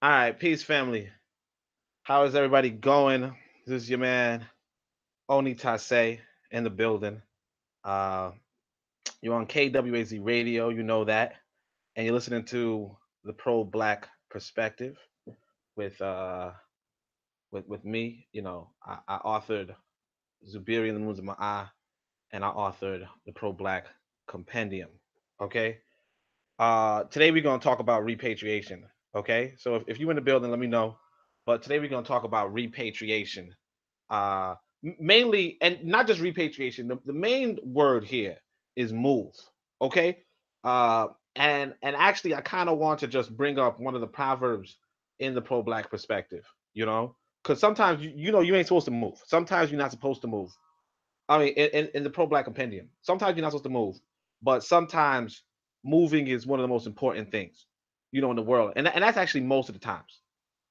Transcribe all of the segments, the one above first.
All right, peace, family. How is everybody going? This is your man Oni Tase in the building. Uh, you're on KWAZ Radio, you know that, and you're listening to the Pro Black Perspective with with me. I authored Zubiri and the Moons of Ma'ah, and I authored the Pro Black Compendium. Okay. Today we're gonna talk about repatriation. Okay, so if you're in the building, let me know. But today we're gonna talk about repatriation. Mainly, and not just repatriation. The main word here is move. Okay. Uh, and actually, I kind of want to just bring up one of the proverbs in the pro-black perspective. Because sometimes you ain't supposed to move. Sometimes you're not supposed to move. I mean, in the pro-black compendium, sometimes you're not supposed to move, but sometimes moving is one of the most important things, in the world, and that's actually most of the times.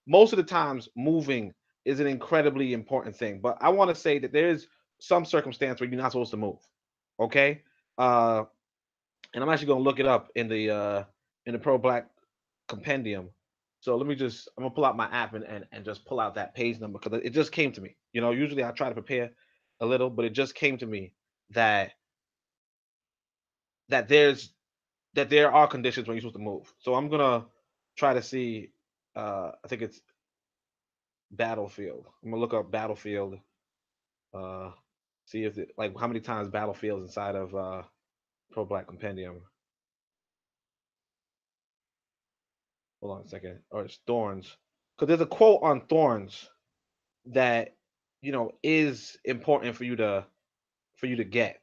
Most of the times, moving is an incredibly important thing. But I want to say that there is some circumstance where you're not supposed to move. Okay, uh, and I'm actually going to look it up in the pro-black compendium. So I'm gonna pull out my app and just pull out that page number because it just came to me. Usually I try to prepare a little, but it just came to me that that there's that there are conditions when you're supposed to move. So I'm gonna try to see. I think it's battlefield. I'm gonna look up battlefield. Uh, See if like how many times battlefields inside of Pro Black Compendium. Hold on a second. Or it's thorns. Because there's a quote on thorns that is important for you to get.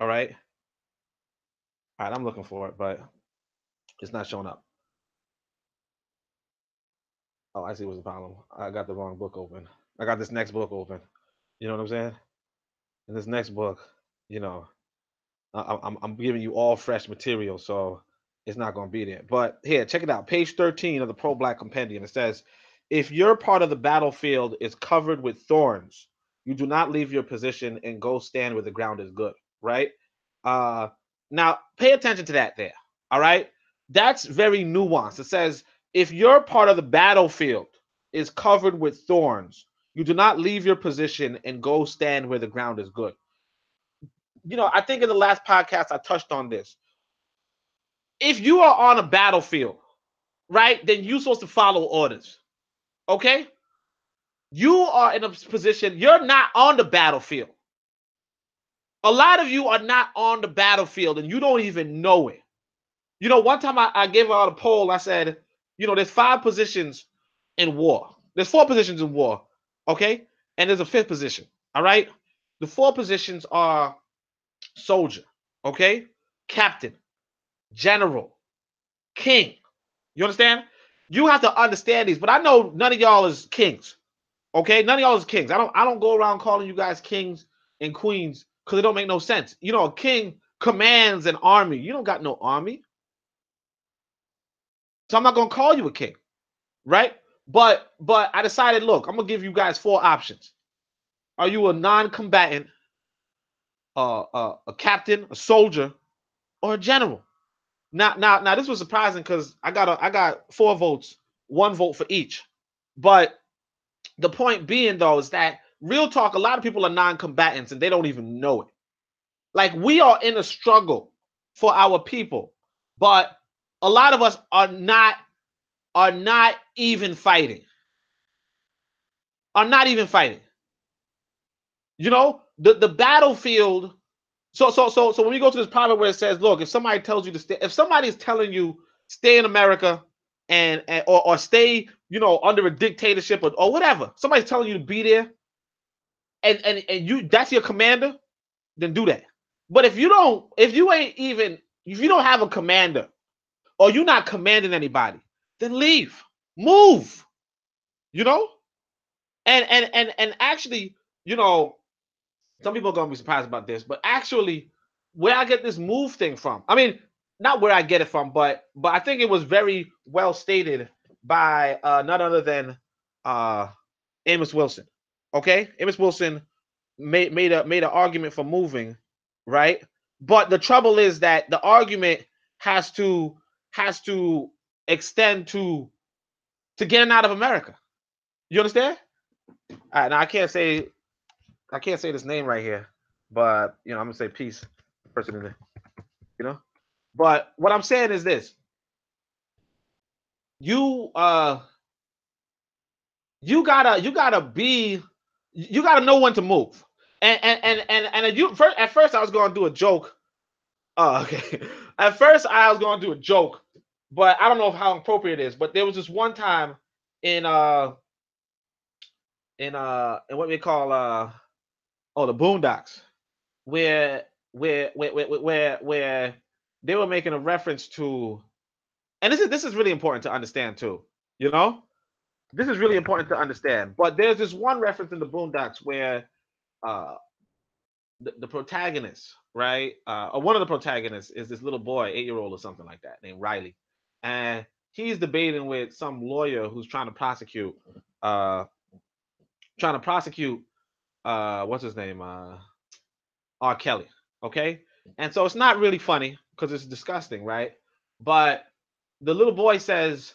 All right. All right. I'm looking for it, but it's not showing up. Oh, I see what's the problem. I got the wrong book open. I got this next book open. You know what I'm saying? In this next book, you know, I'm giving you all fresh material, so it's not going to be there. But here, check it out. Page 13 of the Pro Black Compendium. It says, if your part of the battlefield is covered with thorns, you do not leave your position and go stand where the ground is good. Right? Uh, Now, pay attention to that there. All right? That's very nuanced. It says, if your part of the battlefield is covered with thorns, you do not leave your position and go stand where the ground is good. I think in the last podcast I touched on this. If you are on a battlefield, right, then you're supposed to follow orders. Okay? You are in a position, you're not on the battlefield. A lot of you are not on the battlefield and you don't even know it. One time I gave out a poll. I said, there's 5 positions in war. There's 4 positions in war. Okay? And there's a 5th position. All right? The 4 positions are soldier. Okay? Captain. General. King. You understand? You have to understand these, but I know none of y'all is kings. Okay? None of y'all is kings. I don't go around calling you guys kings and queens because it don't make no sense. A king commands an army. You don't got no army. So I'm not gonna call you a king, right? But I decided, look, I'm gonna give you guys 4 options. Are you a non-combatant, a captain, a soldier, or a general? Now, this was surprising because I got 4 votes, 1 vote for each. But the point being, though, is that real talk, a lot of people are non-combatants and they don't even know it. Like, we are in a struggle for our people, but a lot of us are not even fighting. Are not even fighting. The battlefield. So when we go to this proverb where it says, look, if somebody tells you to stay, if somebody is telling you stay in America or stay, under a dictatorship or whatever, somebody's telling you to be there, and you that's your commander, then do that. But if you don't have a commander or you're not commanding anybody, then leave, move. You know, and actually, some people are gonna be surprised about this, but actually, where I get this move thing from, I mean, not where I get it from, but I think it was very well stated by none other than uh, Amos Wilson. Okay, Amos Wilson made an argument for moving, right? But the trouble is that the argument has to extend to to getting out of America. You understand? All right, now I can't say this name right here, but I'm gonna say peace, person in there. You know, but what I'm saying is this: you you gotta know when to move. And at first I was gonna do a joke. Okay. At first I was gonna do a joke, but I don't know how appropriate it is. But there was this one time in in what we call the Boondocks, where they were making a reference to, and this is really important to understand too. This is really important to understand. But there's this one reference in the Boondocks where uh, the protagonist, right, or one of the protagonists is this little boy, 8-year-old or something like that, named Riley, and he's debating with some lawyer who's uh, trying to prosecute, what's his name, R. Kelly. Okay, and so it's not really funny because it's disgusting, right? But the little boy says,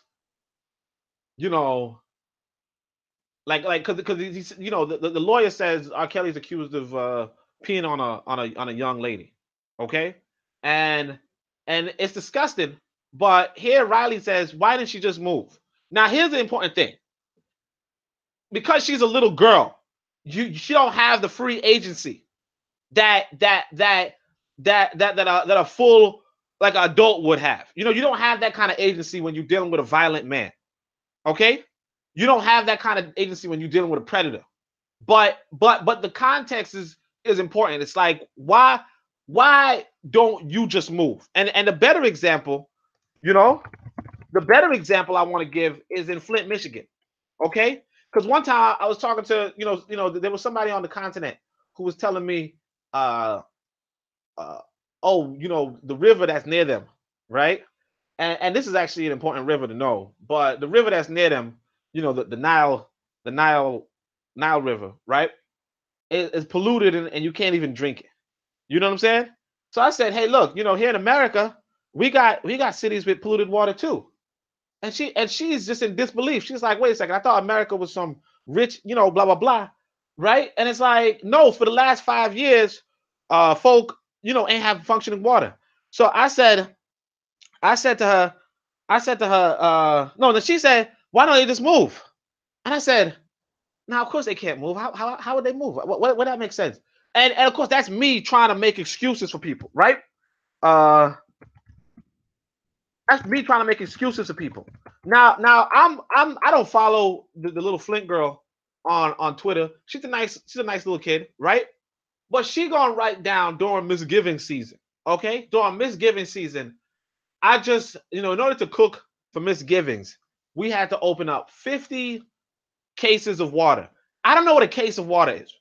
you know, because he's the lawyer says R. Kelly's accused of peeing on a young lady, okay, and it's disgusting. But here Riley says, why didn't she just move? Now here's the important thing: because she's a little girl, she don't have the free agency that a full like adult would have. You don't have that kind of agency when you're dealing with a violent man, okay? You don't have that kind of agency when you're dealing with a predator. But the context is important. It's like, why don't you just move? And the better example, the better example I want to give is in Flint, Michigan. Okay? Because one time I was talking to, there was somebody on the continent who was telling me, oh, the river that's near them, right? And this is actually an important river to know, but the river that's near them, the Nile River, right? Is polluted and you can't even drink it. You know what I'm saying? So I said, hey, look, here in America, we got cities with polluted water too. And she's just in disbelief. She's like, wait a second, I thought America was some rich, blah blah blah, right? And it's like, no, for the last 5 years, folk, ain't have functioning water. So I said to her, no. Then she said, why don't they just move? And I said, now of course they can't move. How would they move? What that make sense? And of course that's me trying to make excuses for people, right? That's me trying to make excuses for people. Now I don't follow the little Flint girl on Twitter. She's a nice little kid, right? But she gonna write down during Misgiving season. Okay, during Misgiving season, I just, in order to cook for Misgivings, we had to open up 50 cases of water. I don't know what a case of water is.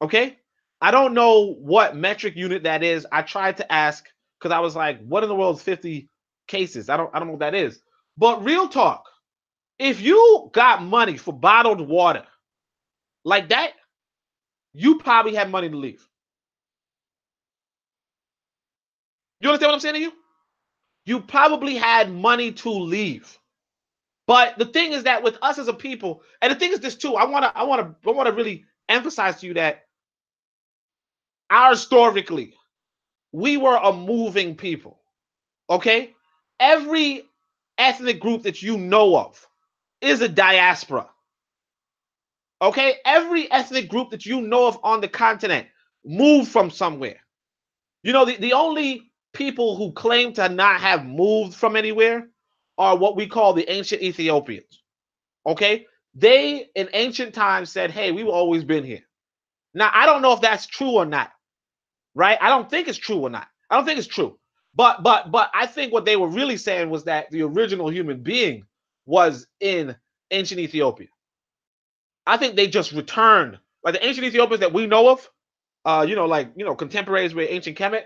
Okay, I don't know what metric unit that is. I tried to ask because I was like, what in the world is 50 cases? I don't know what that is. But real talk, if you got money for bottled water like that, you probably have money to leave. You understand what I'm saying to you? You probably had money to leave. But the thing is that with us as a people, and the thing is this too, I want to really emphasize to you that historically, we were a moving people. Okay? Every ethnic group that you know of is a diaspora. Okay? Every ethnic group that you know of on the continent moved from somewhere. The only people who claim to not have moved from anywhere are what we call the ancient Ethiopians. Okay? They in ancient times said, hey, we've always been here. Now, I don't know if that's true or not, right? I don't think it's true or not. I don't think it's true. But I think what they were really saying was that the original human being was in ancient Ethiopia. I think they just returned, like the ancient Ethiopians that we know of, contemporaries with ancient Kemet,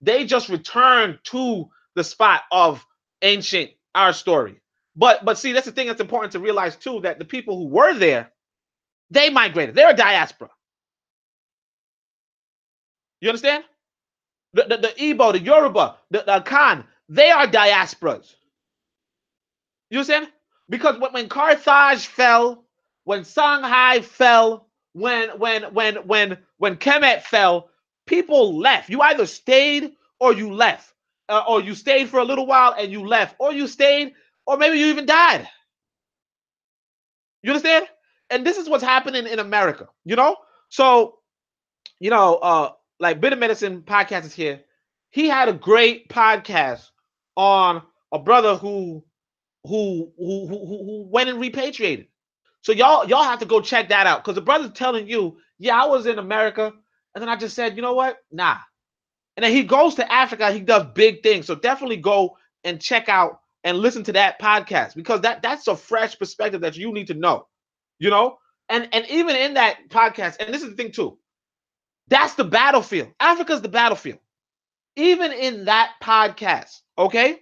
they just returned to the spot of ancient our story. But see, that's the thing that's important to realize too, that the people who were there, they migrated. They're a diaspora. You understand? The Igbo, the Yoruba, the Akan, they are diasporas. You understand? Because when Carthage fell, when Shanghai fell, when Kemet fell, people left. You either stayed or you left, or you stayed for a little while and you left, or you stayed, or maybe you even died. You understand? And this is what's happening in America, you know? So, like Bitter Medicine podcast is here. He had a great podcast on a brother who went and repatriated. So y'all have to go check that out, because the brother's telling you, yeah, I was in America, and then I just said, you know what? Nah. And then he goes to Africa, he does big things. So definitely go and check out and listen to that podcast, because that's a fresh perspective that you need to know, you know? And even in that podcast, and this is the thing too, that's the battlefield. Africa's the battlefield. Even in that podcast, okay?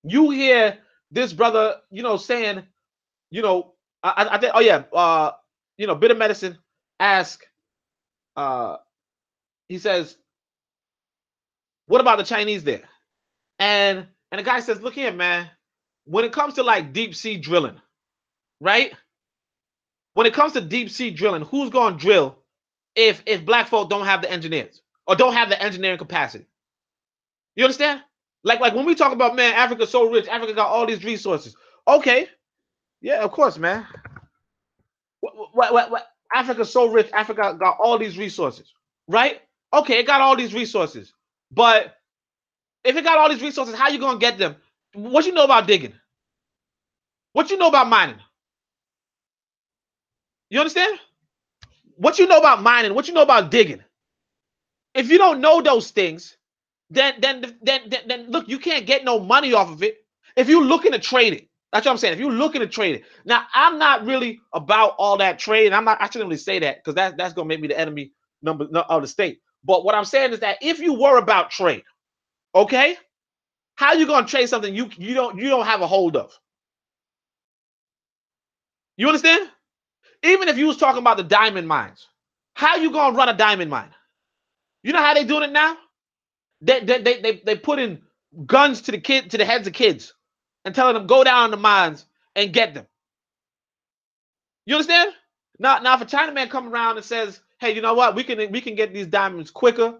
You hear this brother, saying, I think, oh yeah, Bitter Medicine ask, he says, what about the Chinese there? And the guy says, look here, man, when it comes to like deep sea drilling, right? When it comes to deep sea drilling, who's going to drill if black folk don't have the engineers or don't have the engineering capacity? You understand? Like when we talk about, man, Africa's so rich, Africa got all these resources. Okay. Yeah, of course, man. What? Africa's so rich, Africa got all these resources, right? Okay, it got all these resources. But if it got all these resources, how you going to get them? What you know about digging? What you know about mining? You understand? What you know about mining? What you know about digging? If you don't know those things, then look, you can't get no money off of it. If you're looking to trade it, that's what I'm saying. If you're looking to trade it, now I'm not really about all that trade. I shouldn't really say that, because that's gonna make me the enemy number of the state. But what I'm saying is that if you were about trade, okay, how you gonna trade something you don't have a hold of? You understand? Even if you was talking about the diamond mines, how you gonna run a diamond mine? You know how they doing it now? They put in guns to the heads of kids and telling them go down in the mines and get them. You understand? Now if a Chinaman come around and says, hey, you know what? We can get these diamonds quicker.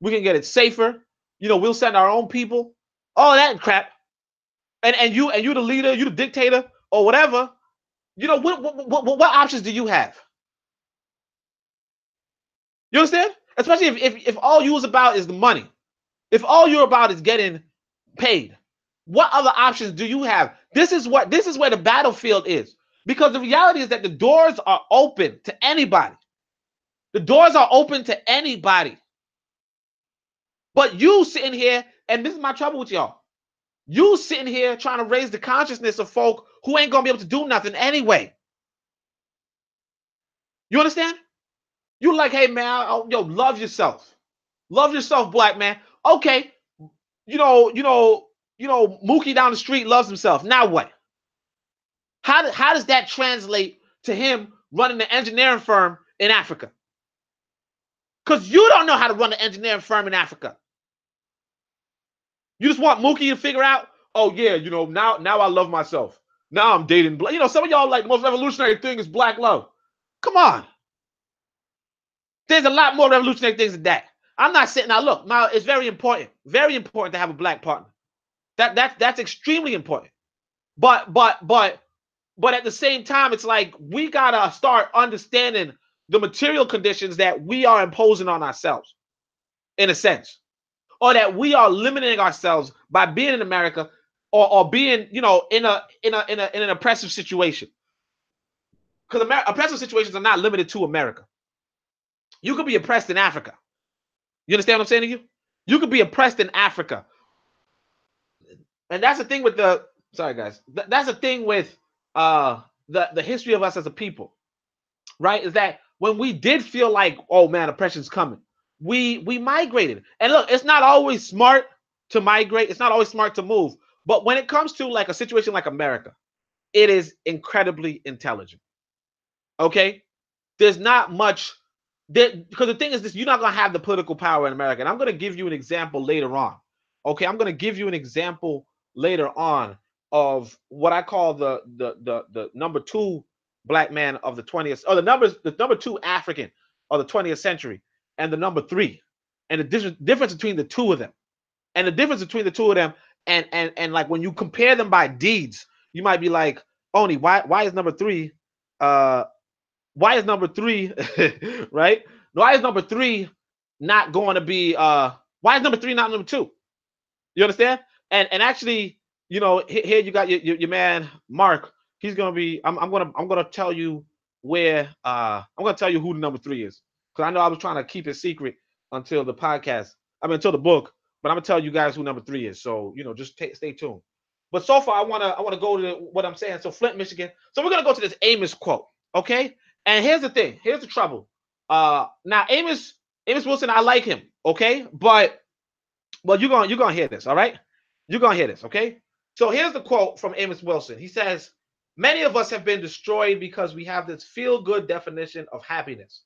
We can get it safer. We'll send our own people. All that crap. And you the leader, you the dictator or whatever. What options do you have? You understand? Especially if all you was about is the money. If all you're about is getting paid, what other options do you have? This is where the battlefield is. Because the reality is that the doors are open to anybody. The doors are open to anybody. But you sitting here, and this is my trouble with y'all. You sitting here trying to raise the consciousness of folk who ain't gonna be able to do nothing anyway. You understand? You like, hey man, love yourself. Love yourself, black man. Okay. Mookie down the street loves himself. Now what? How does that translate to him running the engineering firm in Africa? Because you don't know how to run an engineering firm in Africa. You just want Mookie to figure out, oh yeah, now I love myself. Now I'm dating. Some of y'all like the most revolutionary thing is black love. Come on. There's a lot more revolutionary things than that. I'm not saying, now look, now it's very important to have a black partner. That's extremely important. But at the same time, it's like we gotta start understanding the material conditions that we are imposing on ourselves, in a sense, or that we are limiting ourselves by being in America or being, in an oppressive situation. Because oppressive situations are not limited to America. You could be oppressed in Africa. You understand what I'm saying to you? You could be oppressed in Africa. And that's the thing with sorry guys, that's the thing with the history of us as a people, right? Is that when we did feel like, oh man, oppression's coming, we migrated. And look, it's not always smart to migrate. It's not always smart to move. But when it comes to like a situation like America, it is incredibly intelligent. Okay? There's not much, because the thing is this, you're not going to have the political power in America. And I'm going to give you an example later on. Okay? I'm going to give you an example later on of what I call the number two black man of the 20th, or the number two African of the 20th century, and the number three, and the difference between the two of them, and the difference between the two of them, and like when you compare them by deeds, you might be like, Oni, why is number three, why is number three, right? Why is number three not going to be, why is number three not number two? You understand? And actually, here you got your man Mark. He's gonna be. I'm gonna tell you where. I'm gonna tell you who the number three is, because I know I was trying to keep it secret until the podcast. I mean, until the book. But I'm gonna tell you guys who number three is. So just stay tuned. But so far, I wanna go to what I'm saying. So Flint, Michigan. So we're gonna go to this Amos quote, okay? And here's the thing. Here's the trouble. Now Amos Wilson, I like him, okay? But you're gonna hear this, all right? You're gonna hear this, okay? So here's the quote from Amos Wilson. He says, "Many of us have been destroyed because we have this feel-good definition of happiness.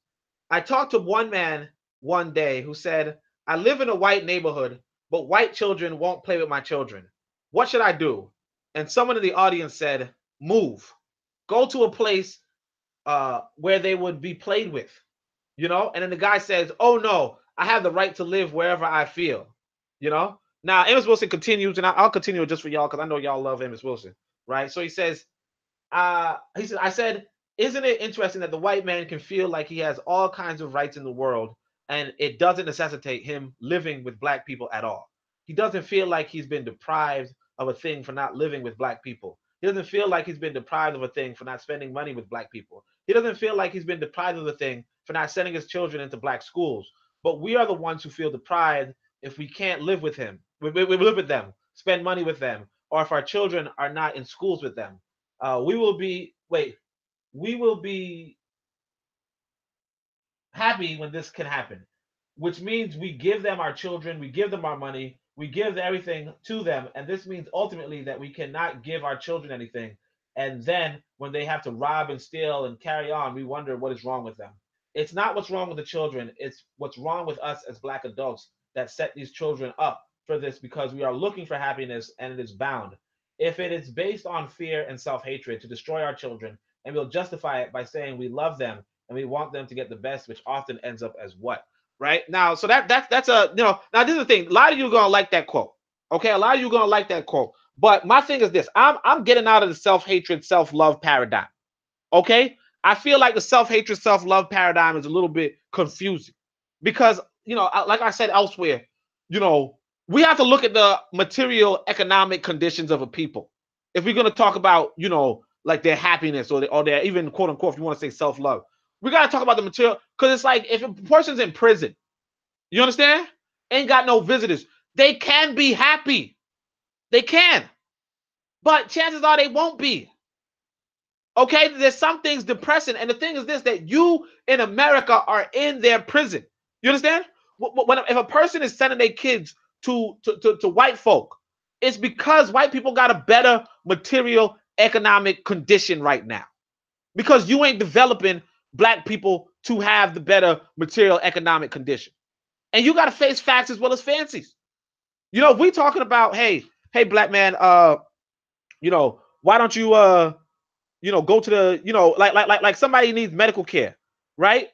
I talked to one man one day who said, I live in a white neighborhood, but white children won't play with my children. What should I do?" And someone in the audience said, "Move. Go to a place where they would be played with." And then the guy says, "Oh no, I have the right to live wherever I feel." Now Amos Wilson continues, and I'll continue just for y'all because I know y'all love Amos Wilson, right? So he says, I said, "Isn't it interesting that the white man can feel like he has all kinds of rights in the world, and it doesn't necessitate him living with black people at all? He doesn't feel like he's been deprived of a thing for not living with black people. He doesn't feel like he's been deprived of a thing for not spending money with black people. He doesn't feel like he's been deprived of a thing for not sending his children into black schools. But we are the ones who feel deprived if we can't live with him. We live with them, spend money with them, or if our children are not in schools with them. We will be happy when this can happen, which means we give them our children, we give them our money, we give everything to them, and this means ultimately that we cannot give our children anything. And then when they have to rob and steal and carry on, we wonder what is wrong with them. It's not what's wrong with the children, it's what's wrong with us as black adults that set these children up for this, because we are looking for happiness and it is bound. If it is based on fear and self-hatred to destroy our children, and we'll justify it by saying we love them and we want them to get the best, which often ends up as what?" Right now, so that's a now this is the thing. A lot of you are gonna like that quote, okay? A lot of you are gonna like that quote. But my thing is this: I'm getting out of the self-hatred, self-love paradigm. Okay, I feel like the self-hatred, self-love paradigm is a little bit confusing because like I said elsewhere, we have to look at the material economic conditions of a people if we're gonna talk about like their happiness or their even quote unquote, if you want to say self-love. We got to talk about the material, because it's like if a person's in prison, you understand, ain't got no visitors, they can be happy. They can. But chances are they won't be. Okay? There's some things depressing. And the thing is this, that you in America are in their prison. You understand? If a person is sending their kids to white folk, it's because white people got a better material economic condition right now. Because you ain't developing black people to have the better material economic condition. And you got to face facts as well as fancies. If we talking about, hey black man, why don't you go to the, like somebody needs medical care, right?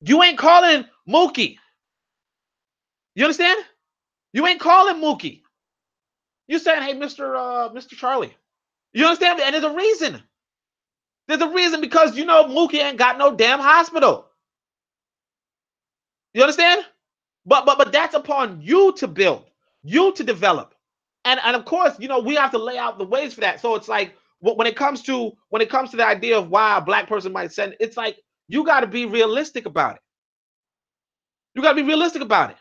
You ain't calling Mookie. You understand? You ain't calling Mookie. You saying, "Hey, Mr. Charlie." You understand? And there's a reason. There's a reason, because Mookie ain't got no damn hospital. You understand? But that's upon you to build, you to develop. And of course, we have to lay out the ways for that. So it's like when it comes to the idea of why a black person might send, it's like you got to be realistic about it. You got to be realistic about it.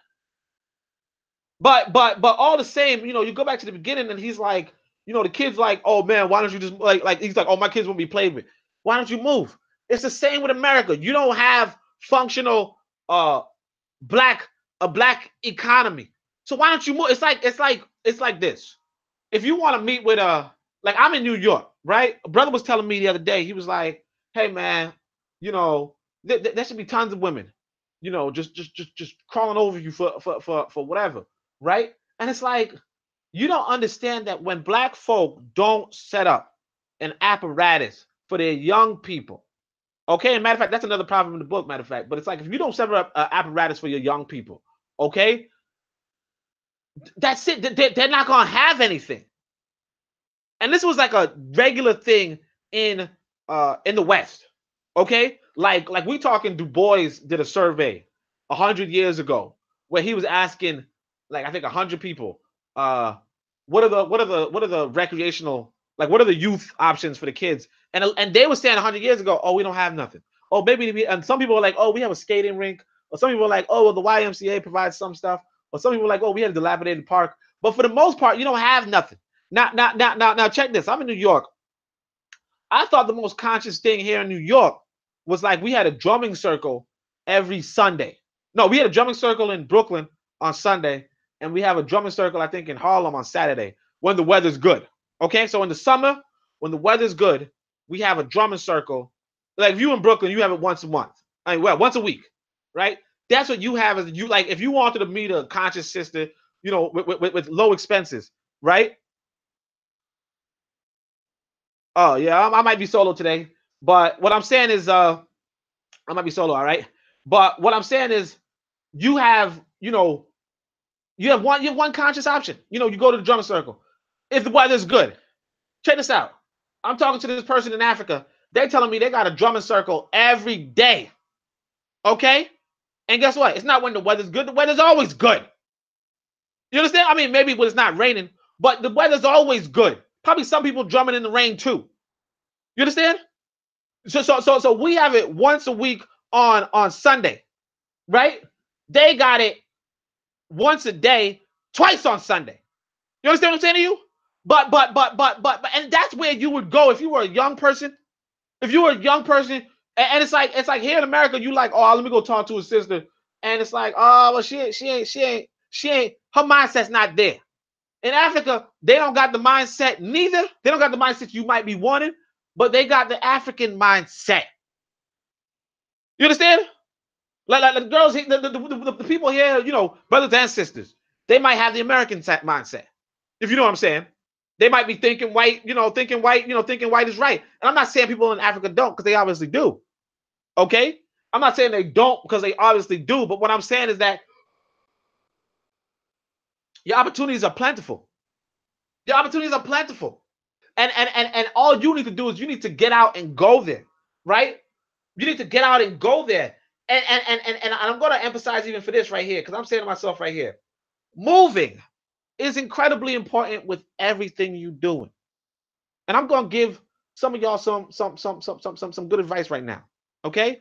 But all the same, you go back to the beginning and he's like, the kid's like, "Oh man, why don't you just like he's like, oh, my kids won't be played with. Why don't you move?" It's the same with America. You don't have functional black economy. So why don't you move? It's like this. If you want to meet with like I'm in New York, right? A brother was telling me the other day, he was like, "Hey man, there should be tons of women, just crawling over you for whatever." Right? And it's like, You don't understand that when black folk don't set up an apparatus for their young people, okay? And matter of fact, that's another problem in the book, matter of fact. But it's like if you don't set up an apparatus for your young people, okay, that's it. They're not gonna have anything. And this was like a regular thing in the West, okay? Like we talking. Du Bois did a survey 100 years ago where he was asking, like I think 100 people, what are the recreational, like what are the youth options for the kids? And they were saying 100 years ago, oh, we don't have nothing. Oh, maybe, and some people were like, oh, we have a skating rink, or some people were like, oh, well, the YMCA provides some stuff, or some people were like, oh, we had a dilapidated park. But for the most part, you don't have nothing. Now, check this. I'm in New York. I thought the most conscious thing here in New York was like we had a drumming circle every Sunday. No, we had a drumming circle in Brooklyn on Sunday, and we have a drumming circle, I think, in Harlem on Saturday when the weather's good. Okay, so in the summer, when the weather's good, we have a drumming circle. Like if you in Brooklyn, you have it once a month. I mean, well, once a week, right? That's what you have. Is you like if you wanted to meet a conscious sister, you know, with low expenses, right? Oh yeah, I might be solo today, but what I'm saying is, I might be solo, all right. But what I'm saying is, you have, you have one conscious option. You go to the drum circle if the weather's good. Check this out. I'm talking to this person in Africa. They're telling me they got a drumming circle every day. Okay, and guess what? It's not when the weather's good. The weather's always good. You understand? I mean, maybe when it's not raining, but the weather's always good. Probably some people drumming in the rain too. You understand? So we have it once a week on Sunday, right? They got it once a day, twice on Sunday. You understand what I'm saying to you? But and that's where you would go if you were a young person. If you were a young person, and it's like here in America, you like, oh, let me go talk to a sister, and it's like, oh, well, she ain't, her mindset's not there. In Africa, they don't got the mindset neither. They don't got the mindset you might be wanting, but they got the African mindset. You understand? Like the girls, the people here, brothers and sisters, they might have the American mindset. If you know what I'm saying. They might be thinking white, thinking white is right. And I'm not saying people in Africa don't, because they obviously do. Okay? I'm not saying they don't because they obviously do, but what I'm saying is that your opportunities are plentiful. Your opportunities are plentiful. And all you need to do is you need to get out and go there, right? You need to get out and go there. And I'm going to emphasize even for this right here, because I'm saying to myself right here, moving is incredibly important with everything you're doing. And I'm going to give some of y'all some good advice right now. Okay?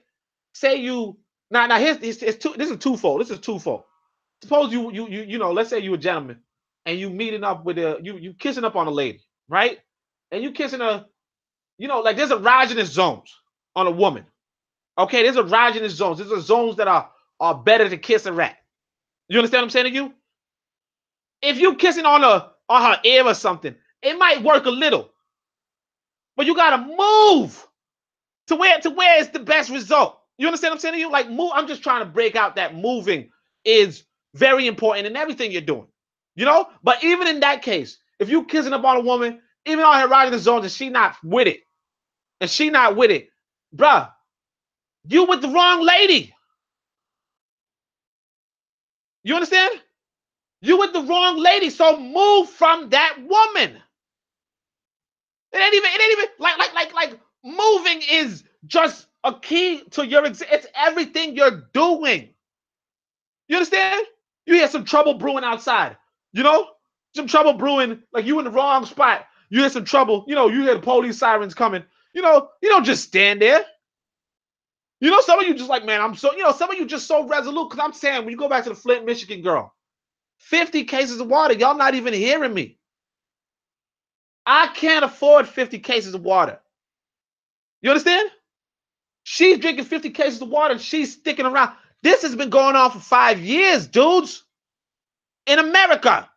Say you now this is twofold. This is twofold. Suppose you let's say you're a gentleman and you meeting up with you kissing up on a lady, right? And you kissing her, like there's erogenous zones on a woman. Okay, there's erogenous zones. There's zones that are better to kiss her at. You understand what I'm saying to you? If you kissing on her ear or something, it might work a little. But you gotta move to where it's the best result. You understand what I'm saying to you? Like move. I'm just trying to break out that moving is very important in everything you're doing. But even in that case, if you kissing up on a woman, even on her riding the zones, and she not with it, bruh, you with the wrong lady. You understand? You with the wrong lady. So move from that woman. It ain't even like moving is just a key to your it's everything you're doing. You understand? You hear some trouble brewing outside. Some trouble brewing, like you in the wrong spot. You hear some trouble, you hear the police sirens coming. You don't just stand there. Some of you just like, man, I'm so, some of you just so resolute. Because I'm saying, when you go back to the Flint, Michigan girl, 50 cases of water. Y'all not even hearing me. I can't afford 50 cases of water. You understand? She's drinking 50 cases of water and she's sticking around. This has been going on for 5 years, dudes. In America.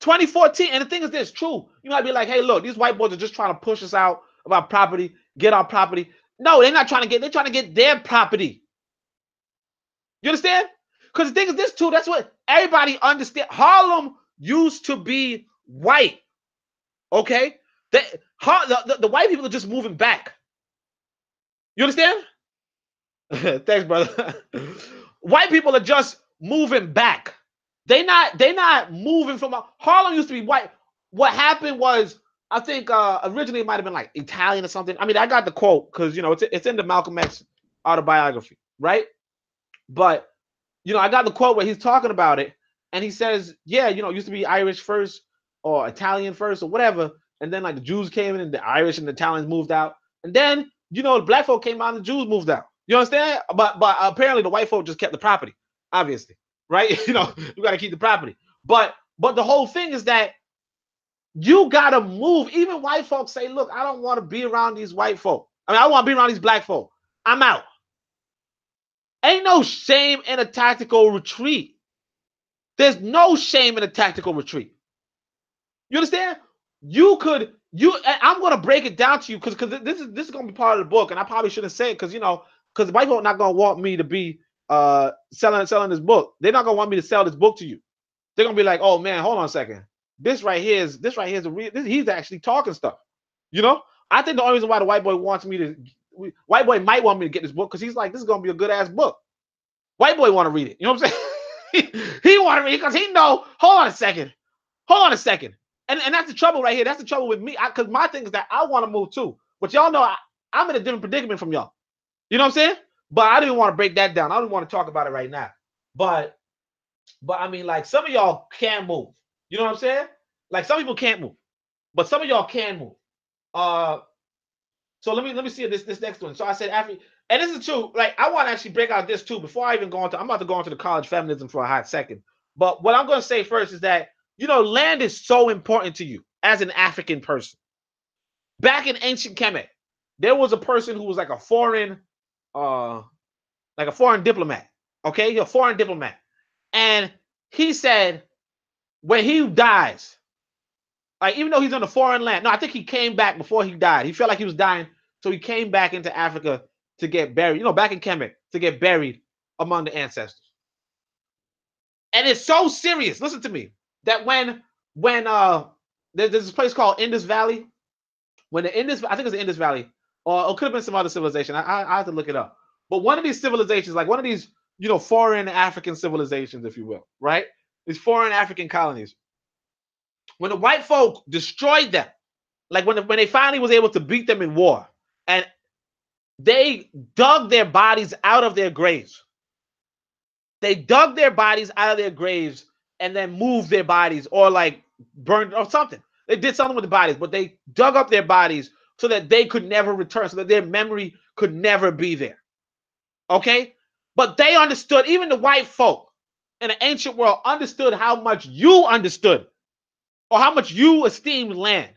2014. And the thing is this, true. You might be like, hey, look, these white boys are just trying to push us out of our property, get our property. No, they're not trying to get, they're trying to get their property. You understand? Because the thing is this too, that's what everybody understand. Harlem used to be white. Okay? The white people are just moving back. You understand? Thanks, brother. White people are just moving back. They not moving from Harlem used to be white. What happened was, I think originally it might have been like Italian or something. I mean, I got the quote because it's in the Malcolm X autobiography, right? But I got the quote where he's talking about it, and he says, yeah, it used to be Irish first or Italian first or whatever, and then like the Jews came in and the Irish and the Italians moved out, and then the black folk came out and the Jews moved out. You understand? But apparently the white folk just kept the property, obviously, right? You got to keep the property. But the whole thing is that you got to move. Even white folks say, look, I don't want to be around these white folk. I mean, I want to be around these black folk. I'm out. Ain't no shame in a tactical retreat. There's no shame in a tactical retreat. You understand? I'm going to break it down to you because this is going to be part of the book, and I probably shouldn't say it because the white folk not going to want me to be selling this book. They're not going to want me to sell this book to you. They're going to be like, oh man, hold on a second. This right here is he's actually talking stuff. I think the only reason why the white boy wants me to white boy might want me to get this book because he's like, this is gonna be a good ass book. White boy want to read it. You know what I'm saying? he want to read it because he know. Hold on a second. And that's the trouble right here. That's the trouble with me. Because my thing is that I want to move too. But y'all know I'm in a different predicament from y'all. You know what I'm saying? But I didn't want to break that down. I don't want to talk about it right now. But I mean, like some of y'all can move. You know what I'm saying? Like some people can't move, but some of y'all can move. So let me see this next one. So I said after, and this is true. Like I want to actually break out this too before I even go into. I'm about to go into the college feminism for a hot second. But what I'm going to say first is that land is so important to you as an African person. Back in ancient Kemet, there was a person who was like a foreign diplomat. Okay, a foreign diplomat, and he said when he dies. Like, even though he's in a foreign land. No, I think he came back before he died. He felt like he was dying. So he came back into Africa to get buried. Back in Kemet to get buried among the ancestors. And it's so serious. Listen to me. That when there's this place called Indus Valley. I think it's the Indus Valley. Or it could have been some other civilization. I have to look it up. But one of these civilizations, like one of these, foreign African civilizations, if you will, right? These foreign African colonies. When the white folk destroyed them, like when they finally was able to beat them in war, and they dug their bodies out of their graves. They dug their bodies out of their graves and then moved their bodies or like burned or something. They did something with the bodies, but they dug up their bodies so that they could never return, so that their memory could never be there. Okay? But they understood, even the white folk in the ancient world understood how much you understood. Or how much you esteem land.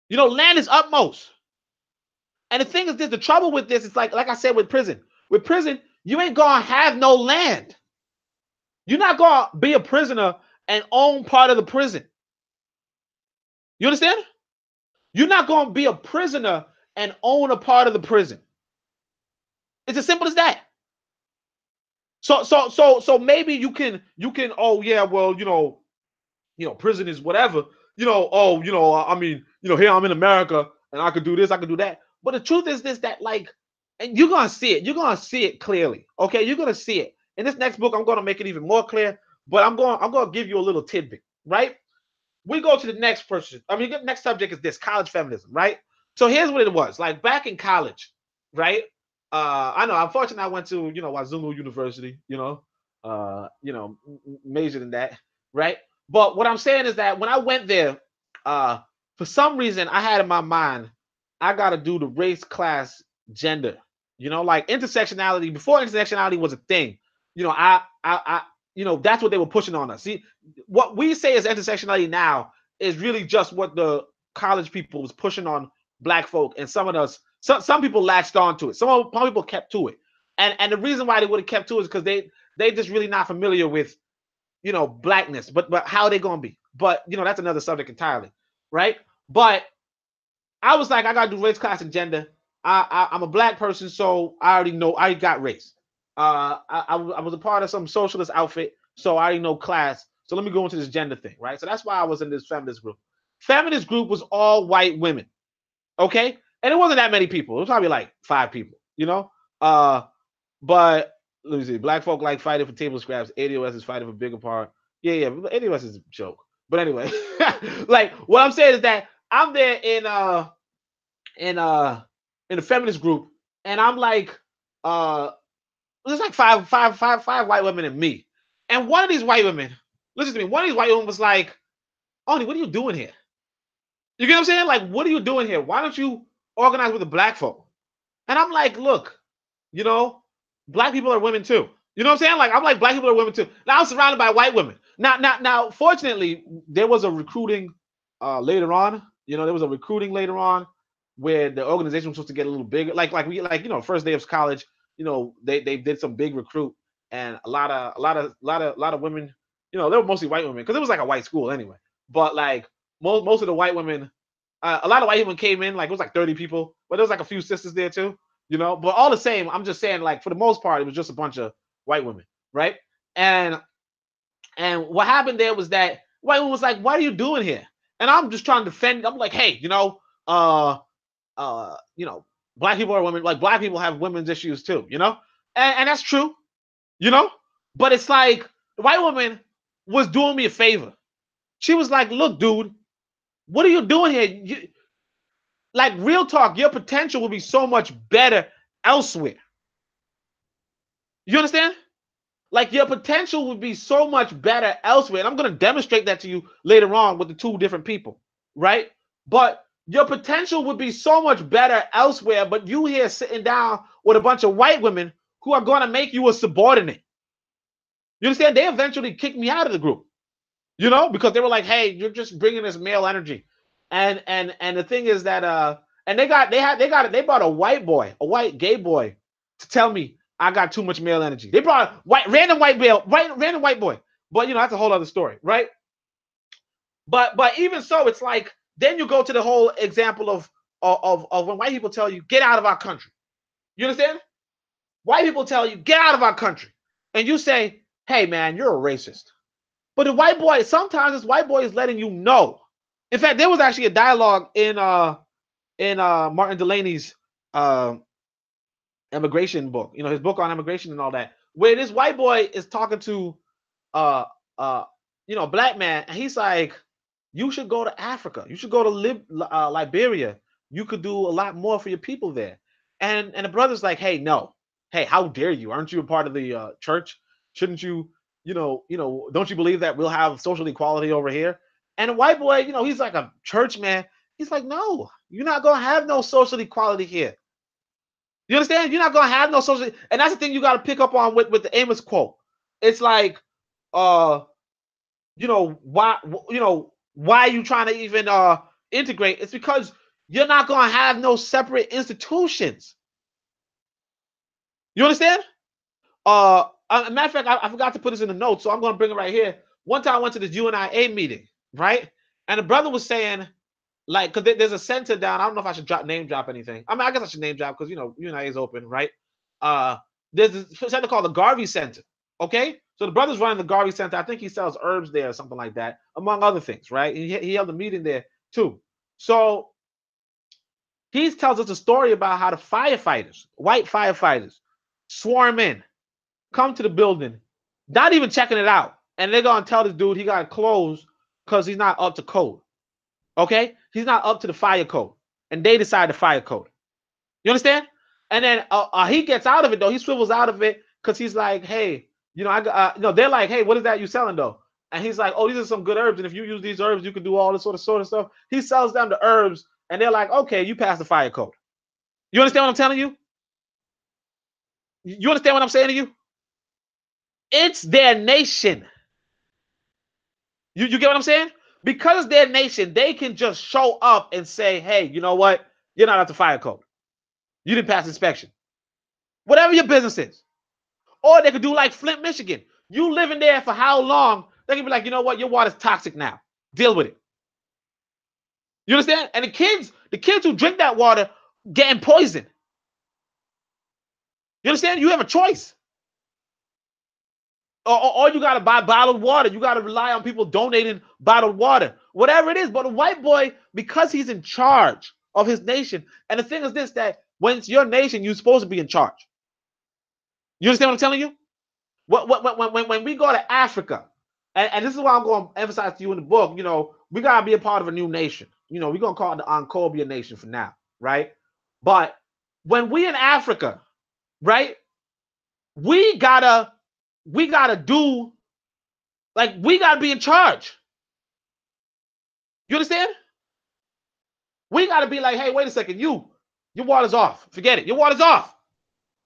Land is utmost. And the thing is this, the trouble with this is like I said with prison. With prison, you ain't gonna have no land. You're not gonna be a prisoner and own part of the prison. You understand? You're not gonna be a prisoner and own a part of the prison. It's as simple as that. So maybe you can, oh yeah, well, prison is whatever, I mean, here I'm in America and I could do this, I could do that. But the truth is this, that like, and you're going to see it clearly. Okay. You're going to see it in this next book. I'm going to make it even more clear, but I'm going to give you a little tidbit, right? We go to the next person. I mean, the next subject is this college feminism, right? So here's what it was like back in college, right? I know, unfortunately I went to, Wazulu University, majored in that, right? But what I'm saying is that when I went there, for some reason I had in my mind, I got to do the race, class, gender, like intersectionality. Before intersectionality was a thing, that's what they were pushing on us. See, what we say is intersectionality now is really just what the college people was pushing on black folk, and some of us, some people latched on to it. Some people kept to it, and the reason why they would have kept to it is because they just really not familiar with blackness, but how are they gonna be? But that's another subject entirely, right? But I was like, I gotta do race, class, and gender. I'm a black person, so I already know I got race. I was a part of some socialist outfit, so I already know class. So let me go into this gender thing, right? So that's why I was in this feminist group. Feminist group was all white women, okay? And it wasn't that many people. It was probably like 5 people, you know? But let me see. Black folk like fighting for table scraps. ADOS is fighting for bigger part. Yeah. ADOS is a joke. But anyway, like what I'm saying is that I'm there in in the feminist group, and I'm like, there's like five white women and me. And one of these white women, listen to me, one of these white women was like, Oni, what are you doing here? You get what I'm saying? Like, what are you doing here? Why don't you organize with the black folk? And I'm like, look, you know, black people are women too. You know what I'm saying? Like, I'm like, black people are women too. Now I'm surrounded by white women. Now, fortunately, there was a recruiting later on. You know, there was a recruiting later on where the organization was supposed to get a little bigger. First day of college, you know, they did some big recruit, and a lot of women, you know, they were mostly white women because it was like a white school anyway. But like most of the white women, a lot of white women came in, like it was like 30 people, but there was like a few sisters there too, you know. But all the same, I'm just saying, like for the most part, it was just a bunch of white women, right? And what happened there was that white woman was like, "What are you doing here?" And I'm just trying to defend. I'm like, "Hey, you know, black people are women. Like black people have women's issues too, you know, and that's true, you know. But it's like the white woman was doing me a favor. She was like, "Look, dude, what are you doing here? Like real talk, your potential will be so much better elsewhere. You understand? Like your potential would be so much better elsewhere. And I'm going to demonstrate that to you later on with the 2 different people, right? But your potential would be so much better elsewhere, but you here sitting down with a bunch of white women who are going to make you a subordinate. You understand? They eventually kicked me out of the group, you know, because they were like, "Hey, you're just bringing this male energy." And the thing is that and they brought a white boy, a white gay boy to tell me I got too much male energy. They brought random white boy. But you know, that's a whole other story, right? But even so, it's like then you go to the whole example of when white people tell you get out of our country. You understand? White people tell you get out of our country, and you say, "Hey man, you're a racist." But the white boy, sometimes this white boy is letting you know. In fact, there was actually a dialogue in Martin Delaney's immigration book, you know, his book on immigration and all that, where this white boy is talking to uh you know, black man, and he's like, you should go to Africa, you should go to Liberia, you could do a lot more for your people there. And the brother's like, hey, no, hey, how dare you, aren't you a part of the church, shouldn't you, don't you believe that we'll have social equality over here? And the white boy, you know, he's like a church man, he's like, no, you're not gonna have no social equality here. You understand? You're not gonna have no social, and that's the thing you got to pick up on with the Amos quote. It's like, uh, why, why are you trying to even integrate? It's because you're not gonna have no separate institutions. You understand? Matter of fact, I forgot to put this in the notes, so I'm gonna bring it right here. One time I went to this UNIA meeting, right? And the brother was saying, like, because there's a center down. I don't know if I should name drop anything. I mean, I guess I should name drop because UNIA is open, right? There's a center called the Garvey Center. Okay, so the brother's running the Garvey Center. I think he sells herbs there or something like that, among other things, right? He held a meeting there too. So he tells us a story about how the firefighters, white firefighters, swarm in, come to the building, not even checking it out, and they're gonna tell this dude he got to close because he's not up to code. Okay, he's not up to the fire code, and they decide the fire code. You understand? And then he gets out of it though. He swivels out of it because he's like, hey, they're like, hey, what is that you selling though? And he's like, oh, these are some good herbs, and if you use these herbs, you can do all this sort of stuff. He sells them the herbs, and they're like, okay, you pass the fire code. You understand what I'm telling you? You understand what I'm saying to you? It's their nation. You get what I'm saying? Because it's their nation, they can just show up and say, hey, you know what? You're not up to fire code. You didn't pass inspection. Whatever your business is. Or they could do like Flint, Michigan. You living there for how long? They can be like, you know what? Your water's toxic now. Deal with it. You understand? And the kids who drink that water getting poisoned. You understand? You have a choice. Or you got to buy bottled water. You got to rely on people donating bottled water, whatever it is. But a white boy, because he's in charge of his nation, and the thing is this, that when it's your nation, you're supposed to be in charge. You understand what I'm telling you? When we go to Africa, and this is why I'm going to emphasize to you in the book, we got to be a part of a new nation. We're going to call it the Ankobia Nation for now, right? But when we in Africa, right, we gotta do, like, we gotta be in charge. You understand? We gotta be like, hey, wait a second, your water's off. Forget it. Your water's off.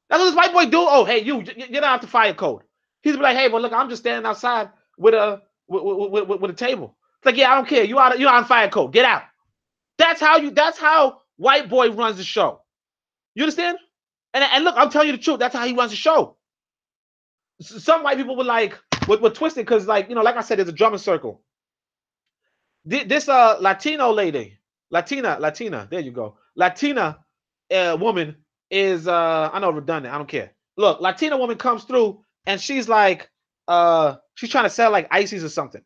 That's what this white boy do. Oh, hey, you're not off the fire code. He's be like, hey, well, look, I'm just standing outside with a table. It's like, yeah, I don't care. You're on fire code. Get out. That's how white boy runs the show. You understand? And look, I'm telling you the truth. That's how he runs the show. Some white people were twisted because, like I said, there's a drumming circle. This Latino lady, Latina, there you go. Latina woman is I know, redundant. I don't care. Look, Latina woman comes through and she's like she's trying to sell like ices or something,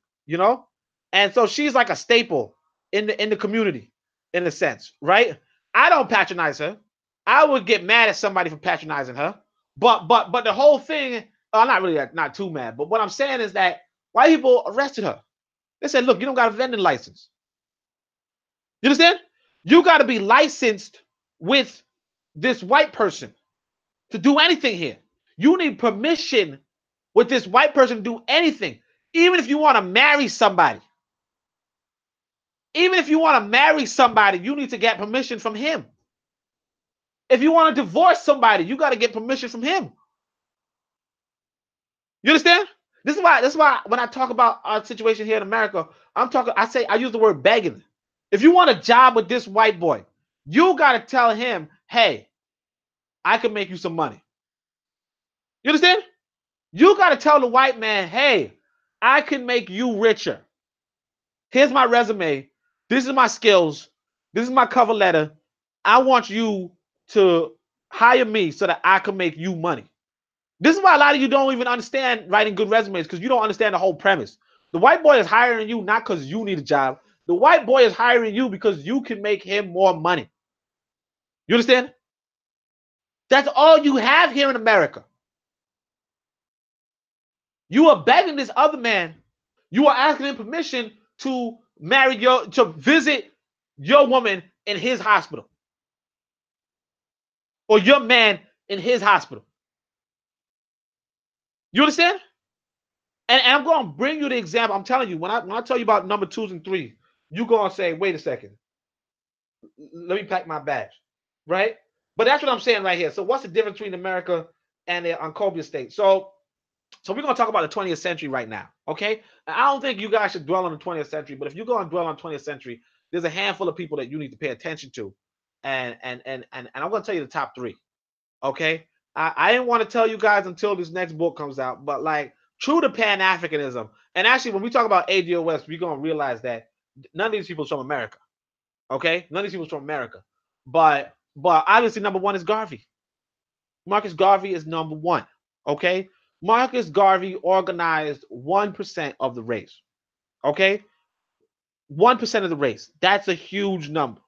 and so she's like a staple in the community in a sense, right? I don't patronize her. I would get mad at somebody for patronizing her, but the whole thing, not too mad, but what I'm saying is that white people arrested her. They said, look, you don't got a vending license. You understand? You got to be licensed with this white person to do anything here. You need permission with this white person to do anything. Even if you want to marry somebody. Even if you want to marry somebody, you need to get permission from him. If you want to divorce somebody, you got to get permission from him. You understand? This is why when I talk about our situation here in America, I use the word begging. If you want a job with this white boy, you got to tell him, hey, I can make you some money. You understand? You got to tell the white man, hey, I can make you richer. Here's my resume. This is my skills. This is my cover letter. I want you to hire me so that I can make you money. This is why a lot of you don't even understand writing good resumes, because you don't understand the whole premise. The white boy is hiring you not because you need a job. The white boy is hiring you because you can make him more money. You understand? That's all you have here in America. You are begging this other man. You are asking him permission to visit your woman in his hospital. Or your man in his hospital. You understand? And I'm going to bring you the example. I'm telling you, when I tell you about number 2s and 3s, you're going to say, wait a second. Let me pack my bags. Right? But that's what I'm saying right here. So what's the difference between America and the Ankobia state? So we're going to talk about the 20th century right now. Okay? And I don't think you guys should dwell on the 20th century, but if you're going to dwell on the 20th century, there's a handful of people that you need to pay attention to. And I'm going to tell you the top 3. Okay? I didn't want to tell you guys until this next book comes out, but like, true to Pan-Africanism, and actually when we talk about ADOS, we're going to realize that none of these people are from America. Okay? None of these people are from America. But obviously number 1 is Garvey. Marcus Garvey is number 1. Okay? Marcus Garvey organized 1% of the race. Okay? 1% of the race. That's a huge number.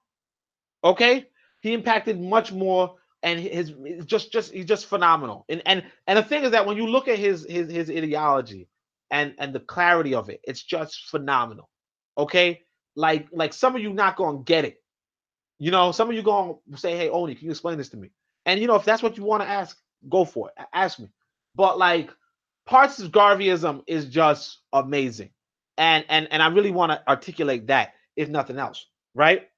Okay? He impacted much more, and he's just phenomenal. And the thing is that when you look at his ideology and the clarity of it, it's just phenomenal. Okay? Like some of you not going to get it. Some of you going to say, hey, Oni, can you explain this to me? And if that's what you want to ask, go for it. Ask me. But like, parts of Garveyism is just amazing. And I really want to articulate that, if nothing else, right?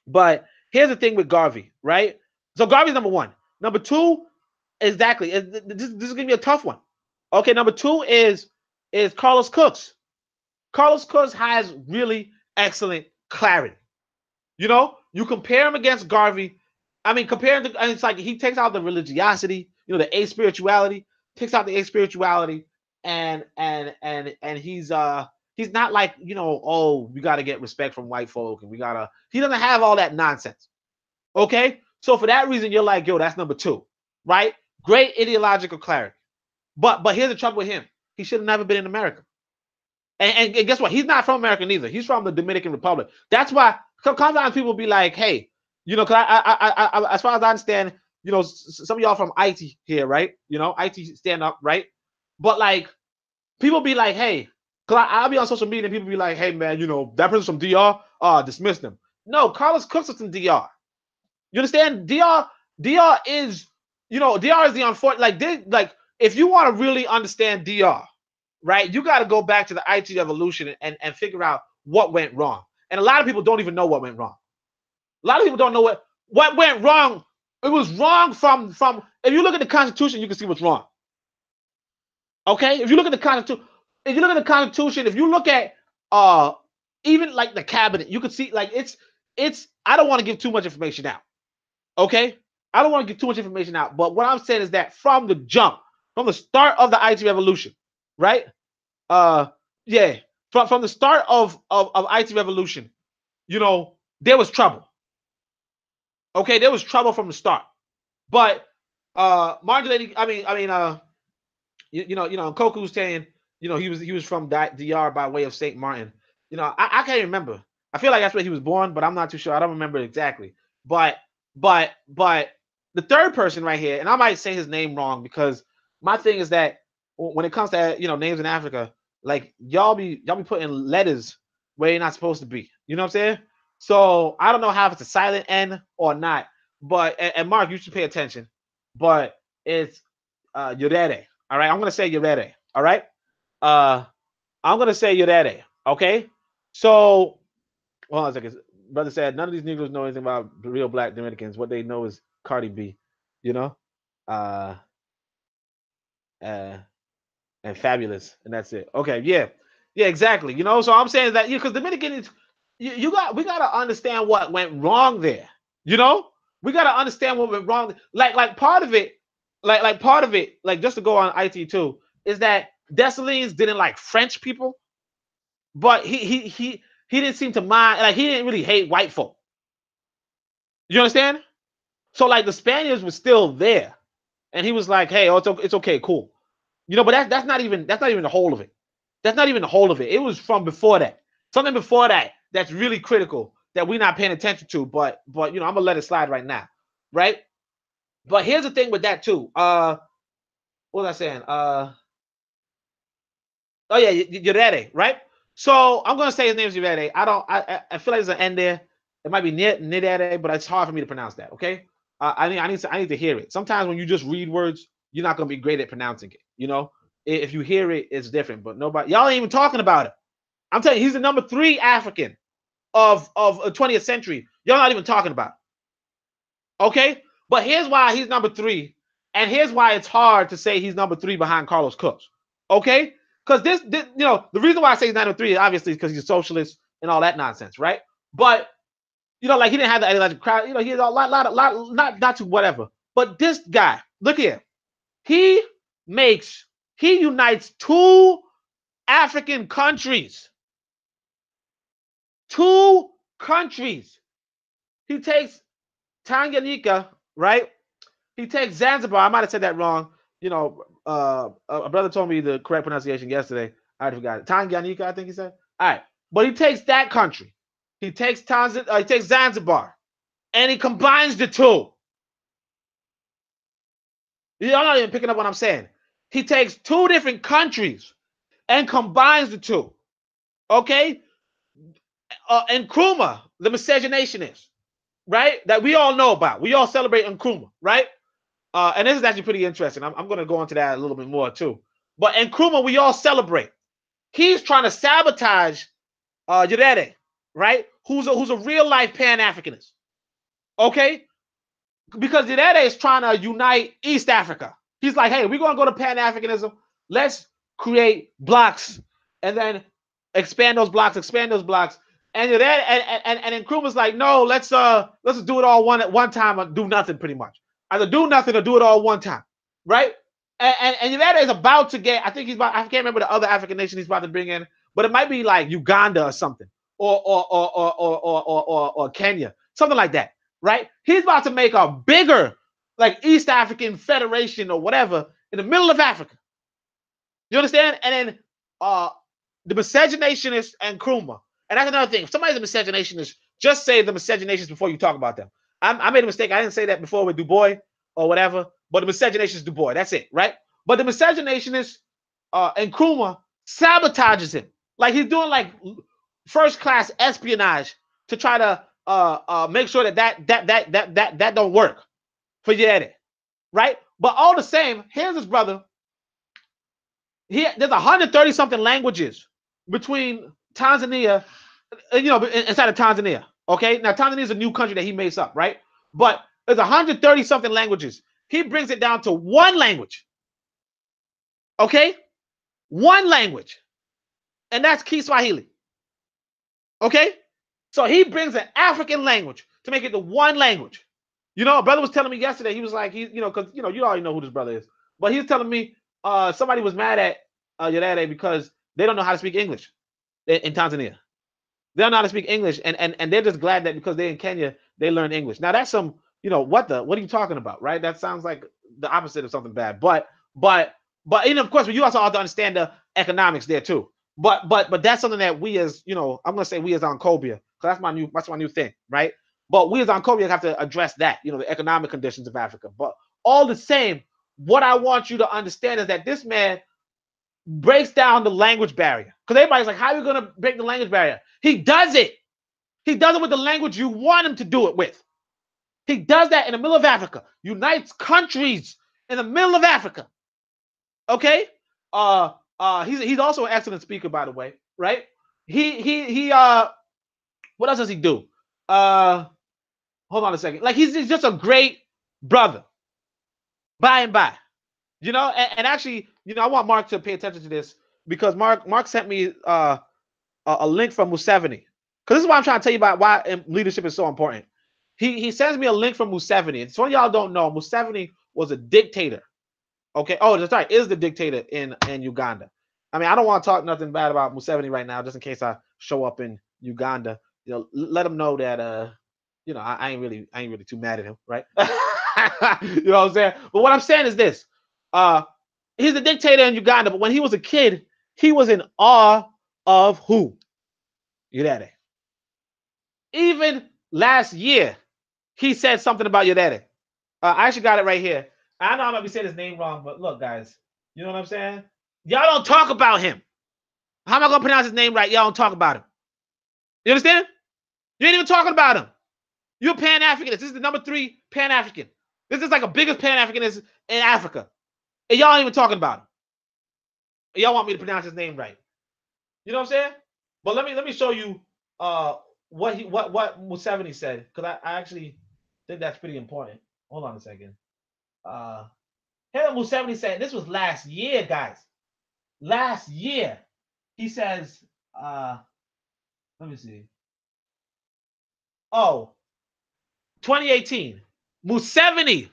But here's the thing with Garvey, right? So Garvey's number 1. Number 2, exactly. This is going to be a tough one. Okay, number 2 is Carlos Cooks. Carlos Cooks has really excellent clarity. You compare him against Garvey. I mean, and it's like he takes out the religiosity, the aspirituality, takes out the aspirituality, and he's not like, oh, we got to get respect from white folk, and he doesn't have all that nonsense. Okay? So for that reason, you're like, yo, that's number 2, right? Great ideological clarity. But here's the trouble with him. He should have never been in America. And guess what? He's not from America neither. He's from the Dominican Republic. That's why sometimes people be like, hey, you know, because I as far as I understand, you know, some of y'all from IT here, right? You know, IT stand up, right? But like, people be like, hey, because I'll be on social media and people be like, hey, man, you know, that person's from DR, dismiss them. No, Carlos Cooks is from DR. You understand? DR is, you know, DR is the unfortunate, like, if you want to really understand DR, right, you got to go back to the IT evolution and figure out what went wrong. And a lot of people don't even know what went wrong. A lot of people don't know what went wrong. It was wrong from if you look at the Constitution, you can see what's wrong. Okay, if you look at the Constitution, if you look at even like the cabinet, you can see like it's. I don't want to give too much information out. Okay, I don't want to give too much information out. But what I'm saying is that from the jump, from the start of the IT revolution, right? Yeah, from the start of IT revolution, you know, there was trouble. Okay, there was trouble from the start. But marginal, you know, Koku's saying, you know, he was from DR by way of St. Martin. You know, I can't remember. I feel like that's where he was born, but I'm not too sure. I don't remember exactly. But the third person right here, and I might say his name wrong because my thing is that when it comes to, you know, names in Africa, like y'all be putting letters where you're not supposed to be. You know what I'm saying? So I don't know how if it's a silent N or not. But and Mark, you should pay attention. But it's Yorere. All right, I'm gonna say Yorere. All right, I'm gonna say Yorere. Okay, so hold on a second. Brother said none of these Negroes know anything about real Black Dominicans. What they know is Cardi B. You know, uh, uh, and Fabulous, and that's it. Okay, yeah, exactly. You know, so I'm saying that because Dominican is, we gotta understand what went wrong there. You know, we gotta understand what went wrong. Like part of it, part of it, like just to go on IT too, is that Dessalines didn't like French people, but he didn't seem to mind. Like he didn't really hate white folk. You understand? So like the Spaniards were still there, and he was like, "Hey, it's okay, cool." You know, but that's not even the whole of it. That's not even the whole of it. It was from before that. Something before that that's really critical that we're not paying attention to. But you know, I'm gonna let it slide right now, right? But here's the thing with that too. What was I saying? Oh yeah, Yurede, right? So I'm gonna say his name is Yurede. I feel like there's an N there. It might be Nidere, but it's hard for me to pronounce that. Okay. I need to hear it. Sometimes when you just read words, you're not gonna be great at pronouncing it. You know, if you hear it, it's different. But nobody, y'all ain't even talking about it. I'm telling you, he's the number 3 African of 20th century. Y'all not even talking about it. Okay, but here's why he's number 3, and here's why it's hard to say he's number 3 behind Carlos Cooks. Okay, because this, you know, the reason why I say he's number 3 obviously because he's a socialist and all that nonsense, right? But you know, like he didn't have the ideological crowd. You know, he had a lot, not to whatever. But this guy, look here, he unites 2 African countries. 2 countries. He takes Tanganyika, right? He takes Zanzibar. I might have said that wrong. You know, a brother told me the correct pronunciation yesterday. I forgot it. Tanganyika, I think he said. All right, but he takes that country. He takes he takes Zanzibar, and he combines the 2. You're not even picking up what I'm saying. He takes 2 different countries and combines the 2. Okay, and Nkrumah, the miscegenationists, right? That we all know about. We all celebrate Nkrumah, right? And this is actually pretty interesting. I'm going to go into that a little bit more too. But Nkrumah, we all celebrate. He's trying to sabotage Nyerere, right? Who's a real life Pan-Africanist. Okay? Because Nyerere is trying to unite East Africa. He's like, hey, we're going to go to Pan-Africanism. Let's create blocks and then expand those blocks. And Nkrumah's like, no, let's do it all at one time or do nothing pretty much. Either do nothing or do it all one time, right? And Nyerere is about to get, I can't remember the other African nation he's about to bring in, but it might be like Uganda or something, or Kenya, something like that, right? He's about to make a bigger, like East African Federation or whatever in the middle of Africa. You understand? And then the miscegenationist and Nkrumah. And that's another thing. If somebody's a miscegenationist, just say the miscegenationist before you talk about them. I made a mistake. I didn't say that before with Du Bois or whatever, but the miscegenationist Du Bois. That's it, right? But the miscegenationist and Nkrumah sabotages him. Like he's doing like first-class espionage to try to make sure that don't work for Nyerere, right? But all the same, here's his brother. There's 130 something languages between Tanzania, inside of Tanzania. Okay, now Tanzania is a new country that he makes up, right? But there's 130 something languages. He brings it down to one language. Okay, one language, and that's Kiswahili. Okay, so he brings an African language to make it the one language. You know, a brother was telling me yesterday. He was like, because you already know who this brother is, but he's telling me somebody was mad at Nyerere because they don't know how to speak English in Tanzania. They don't know how to speak English, and they're just glad that because they're in Kenya, they learn English. Now that's some, what are you talking about, right? That sounds like the opposite of something bad. But of course, you also have to understand the economics there too. But that's something that we as, I'm gonna say we as Oncobia, because that's my new thing, right? But we as Oncobia have to address that, the economic conditions of Africa. But all the same, what I want you to understand is that this man breaks down the language barrier. Because everybody's like, how are you going to break the language barrier? He does it. He does it with the language you want him to do it with. He does that in the middle of Africa. Unites countries in the middle of Africa. Okay? He's also an excellent speaker, by the way, right? What else does he do? Hold on a second. Like he's just a great brother. By and by. And actually, I want Mark to pay attention to this because Mark sent me a link from Museveni. Because this is what I'm trying to tell you about why leadership is so important. He sends me a link from Museveni. And some of y'all don't know, Museveni was a dictator. Okay. Oh, that's right. Is the dictator in Uganda. I mean, I don't want to talk nothing bad about Museveni right now, just in case I show up in Uganda. Let him know that I ain't really too mad at him, right? You know what I'm saying? But what I'm saying is this. He's a dictator in Uganda, but when he was a kid, he was in awe of who? Nyerere. Even last year, he said something about Nyerere. I actually got it right here. I know I might be saying his name wrong, but look, guys, you know what I'm saying? Y'all don't talk about him. How am I going to pronounce his name right? Y'all don't talk about him. You understand? You ain't even talking about him. You're Pan-Africanist. This is the number 3 Pan-African. This is like a biggest Pan-Africanist in Africa. And y'all ain't even talking about him. Y'all want me to pronounce his name right. You know what I'm saying? But let me show you what Museveni said, because I actually think that's pretty important. Hold on a second. Here Museveni said, this was last year, guys. Last year. He says, let me see. Oh, 2018. Museveni.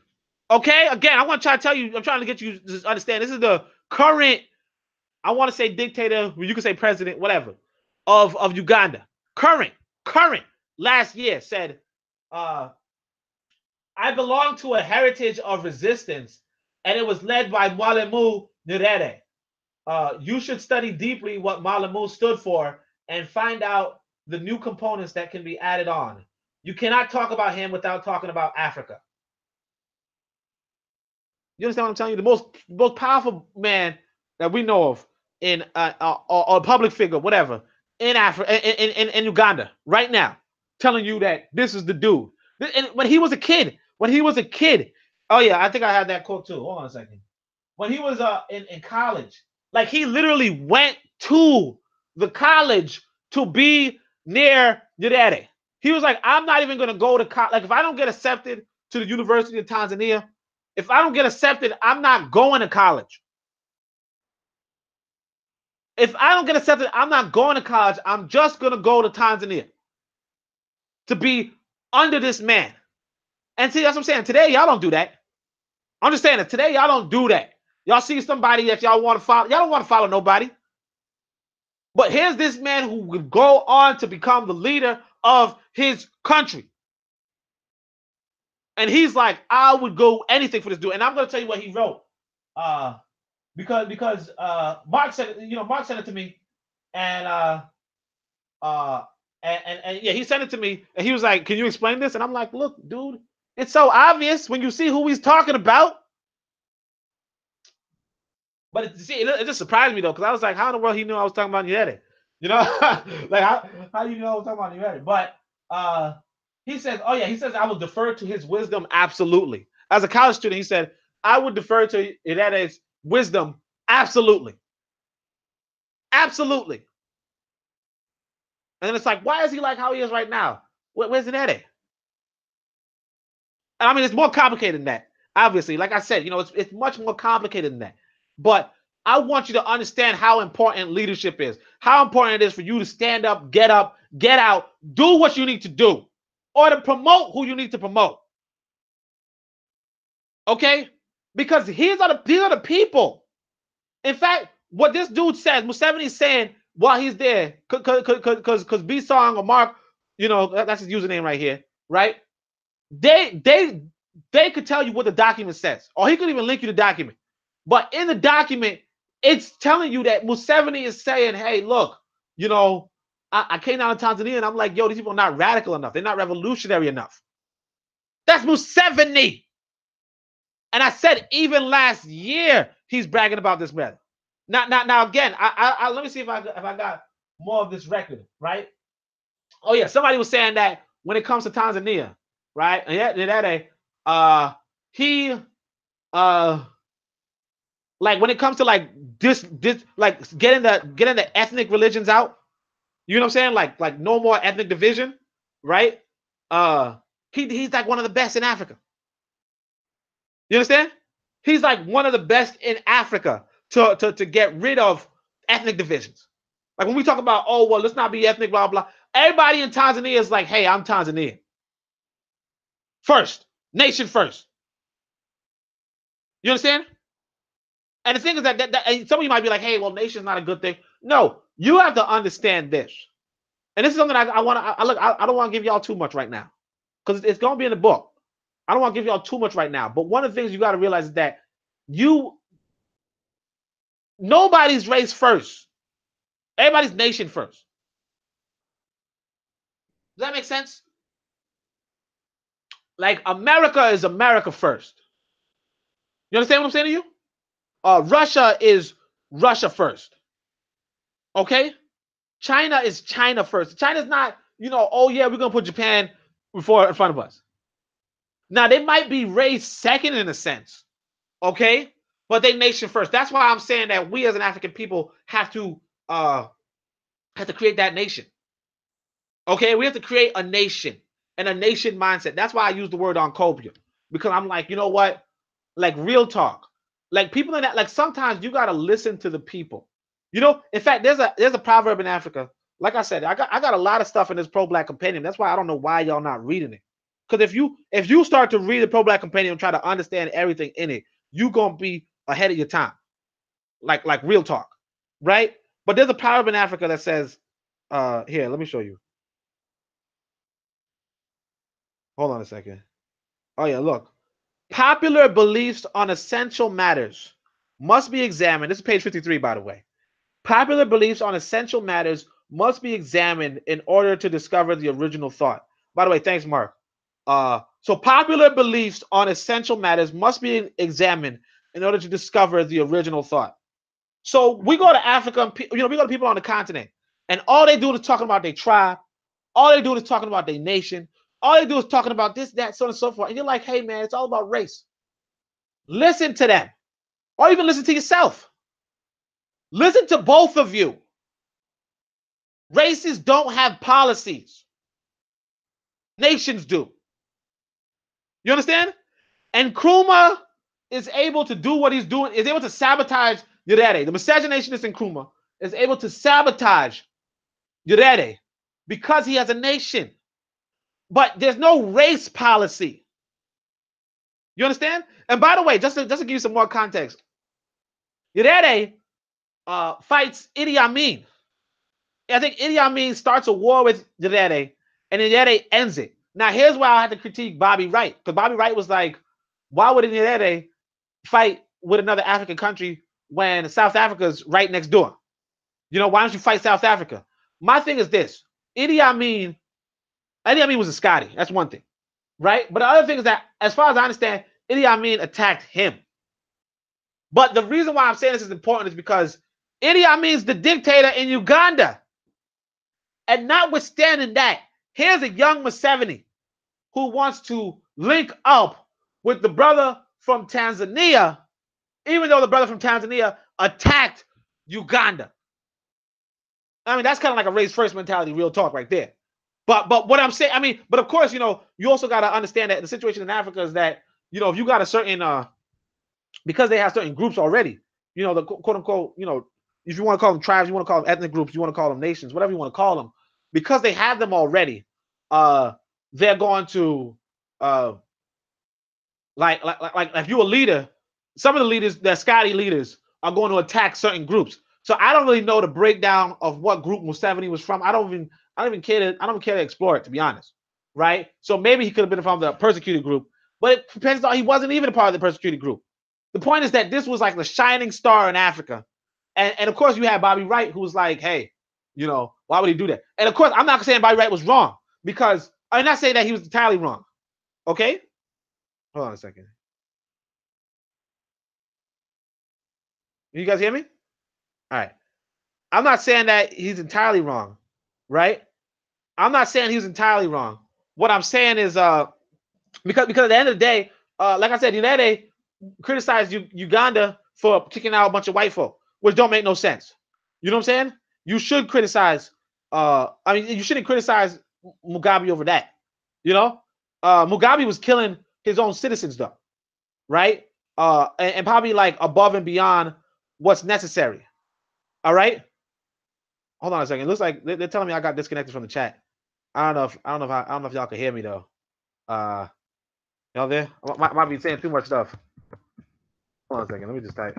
Okay, again, I want to try to tell you, I'm trying to get you to understand. This is the current, I want to say dictator, you can say president, whatever, of Uganda. Current, last year said, I belong to a heritage of resistance, and it was led by Mwalimu Nyerere. You should study deeply what Mwalimu stood for and find out the new components that can be added on. You cannot talk about him without talking about Africa. You understand what I'm telling you? The most powerful man that we know of in a public figure, whatever, in Africa, in Uganda, right now, telling you that this is the dude. And when he was a kid, oh yeah, I think I had that quote too. Hold on a second. When he was in college, like he literally went to the college to be near Nyerere. He was like, I'm not even going to go to college. Like if I don't get accepted to the University of Tanzania, if I don't get accepted, I'm not going to college. If I don't get accepted, I'm not going to college. I'm just going to go to Tanzania to be under this man. And see, that's what I'm saying. Today, y'all don't do that. I'm just saying that today, y'all don't do that. Y'all see somebody that y'all want to follow. Y'all don't want to follow nobody. But here's this man who would go on to become the leader of his country. And he's like, I would go anything for this dude. And I'm going to tell you what he wrote. because Mark said, Mark sent it to me, and yeah, he sent it to me, and he was like, "Can you explain this?" And I'm like, "Look, dude, it's so obvious when you see who he's talking about." But it just surprised me though, because I was like, "How in the world he knew I was talking about Nyerere?" Like how do you know I was talking about Nyerere? But he says, "Oh yeah," he says, "I will defer to his wisdom absolutely." As a college student, he said, "I would defer to Nyerere's wisdom absolutely, absolutely." And then it's like, why is he like how he is right now? Where's Nyerere? I mean, it's more complicated than that. Obviously, like I said, it's much more complicated than that. But I want you to understand how important leadership is, how important it is for you to stand up, get out, do what you need to do, or to promote who you need to promote. Okay? Because these are the people. In fact, what this dude says, Museveni is saying while he's there, because B-Song or Mark, that's his username right here, right? They could tell you what the document says, or he could even link you the document. But in the document, it's telling you that Museveni is saying, "Hey, look, I came down to Tanzania, and I'm like, yo, these people are not radical enough. They're not revolutionary enough." That's Museveni. And I said even last year he's bragging about this matter. Now again, I let me see if I got more of this record, right? Oh yeah, somebody was saying that when it comes to Tanzania, right? And he like when it comes to like this like getting the ethnic religions out, you know what I'm saying? Like no more ethnic division, right? He's like one of the best in Africa. You understand? He's like one of the best in Africa to get rid of ethnic divisions. Like when we talk about, oh well, let's not be ethnic, blah blah. Everybody in Tanzania is like, hey, I'm Tanzanian. First, nation first. You understand? And the thing is that and some of you might be like, hey, well, nation's not a good thing. No, you have to understand this. And this is something I want to look. I don't want to give y'all too much right now because it's going to be in the book. I don't want to give y'all too much right now. But one of the things you got to realize is that nobody's race first. Everybody's nation first. Does that make sense? Like America is America first. You understand what I'm saying to you? Russia is Russia first. Okay? China is China first. China's not, oh yeah, we're gonna put Japan in front of us. Now they might be raised second in a sense, okay, but they nation first. That's why I'm saying that we as an African people have to create that nation. Okay, we have to create a nation and a nation mindset. That's why I use the word oncopia, because I'm like, you know what, like real talk, like people in that, like sometimes you gotta listen to the people. In fact, there's a proverb in Africa. Like I said, I got a lot of stuff in this ProBlack Compendium. That's why I don't know why y'all not reading it. Because if you start to read the ProBlack Compendium and try to understand everything in it, you're gonna be ahead of your time. Like real talk, right? But there's a proverb in Africa that says, here, let me show you. Hold on a second. Oh yeah, look. Popular beliefs on essential matters must be examined. This is page 53, by the way. Popular beliefs on essential matters must be examined in order to discover the original thought. By the way, thanks, Mark. So popular beliefs on essential matters must be examined in order to discover the original thought. So we go to Africa, we go to people on the continent, and all they do is talking about their tribe. All they do is talking about their nation. All they do is talking about this, that, so on and so forth. And you're like, hey, man, it's all about race. Listen to them. Or even listen to yourself. Listen to both of you. Races don't have policies. Nations do. You understand? And Nkrumah is able to do what he's doing, is able to sabotage Nyerere. The miscegenationist in Nkrumah is able to sabotage Nyerere because he has a nation. But there's no race policy. You understand? And by the way, just to give you some more context, Nyerere fights Idi Amin. I think Idi Amin starts a war with Nyerere, and Nyerere ends it. Now, here's why I had to critique Bobby Wright, because Bobby Wright was like, why would Nyerere fight with another African country when South Africa's right next door? You know, why don't you fight South Africa? My thing is this: Idi Amin was a Scotty. That's one thing, right? But the other thing is that, as far as I understand, Idi Amin attacked him. But the reason why I'm saying this is important is because Idi Amin's the dictator in Uganda. And notwithstanding that, here's a young Museveni who wants to link up with the brother from Tanzania, even though the brother from Tanzania attacked Uganda. I mean, that's kind of like a race first mentality, real talk right there. But what I'm saying, I mean, but of course, you know, you also got to understand that the situation in Africa is that, you know, if you got a certain, because they have certain groups already, you know, the quote unquote, you know, if you want to call them tribes, you want to call them ethnic groups, you want to call them nations, whatever you want to call them, because they have them already, they're going to, like if you're a leader, some of the leaders, the Scotty leaders, are going to attack certain groups. So I don't really know the breakdown of what group Museveni was from. I don't even care to explore it, to be honest. Right? So maybe he could have been from the persecuted group, but it depends on, he wasn't even a part of the persecuted group. The point is that this was like the shining star in Africa. And of course you had Bobby Wright, who was like, hey, you know, why would he do that? And of course, I'm not saying Bobby Wright was wrong, because I'm not saying that he was entirely wrong. Okay? Hold on a second. You guys hear me? All right. I'm not saying that he's entirely wrong, right? I'm not saying he's entirely wrong. What I'm saying is, because at the end of the day, like I said, United criticized Uganda for kicking out a bunch of white folk, which don't make no sense. You know what I'm saying? You should criticize. I mean, you shouldn't criticize Mugabe over that. You know, Mugabe was killing his own citizens, though, right? And probably like above and beyond what's necessary. All right. Hold on a second. It looks like they're telling me I got disconnected from the chat. I don't know if y'all can hear me though. Y'all there? I might be saying too much stuff. Hold on a second. Let me just type.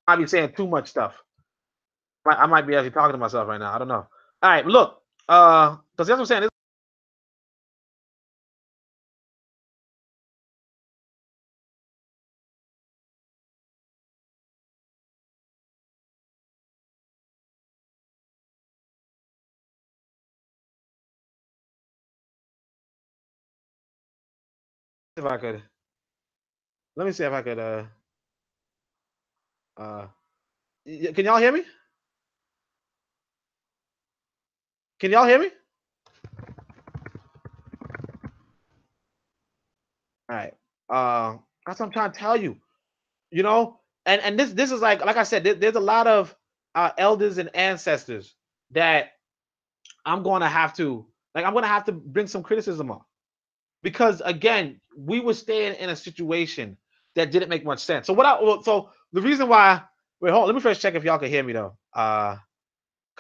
I might be saying too much stuff. I might be actually talking to myself right now. I don't know. All right, look. Because that's what I'm saying. If I could, let me see if I could. Can y'all hear me? Can y'all hear me? All right. That's what I'm trying to tell you. You know, and this is like I said, there's a lot of elders and ancestors that I'm going to have to bring some criticism on, because again, we were staying in a situation that didn't make much sense. So the reason why, wait, hold on, let me first check if y'all can hear me though. Because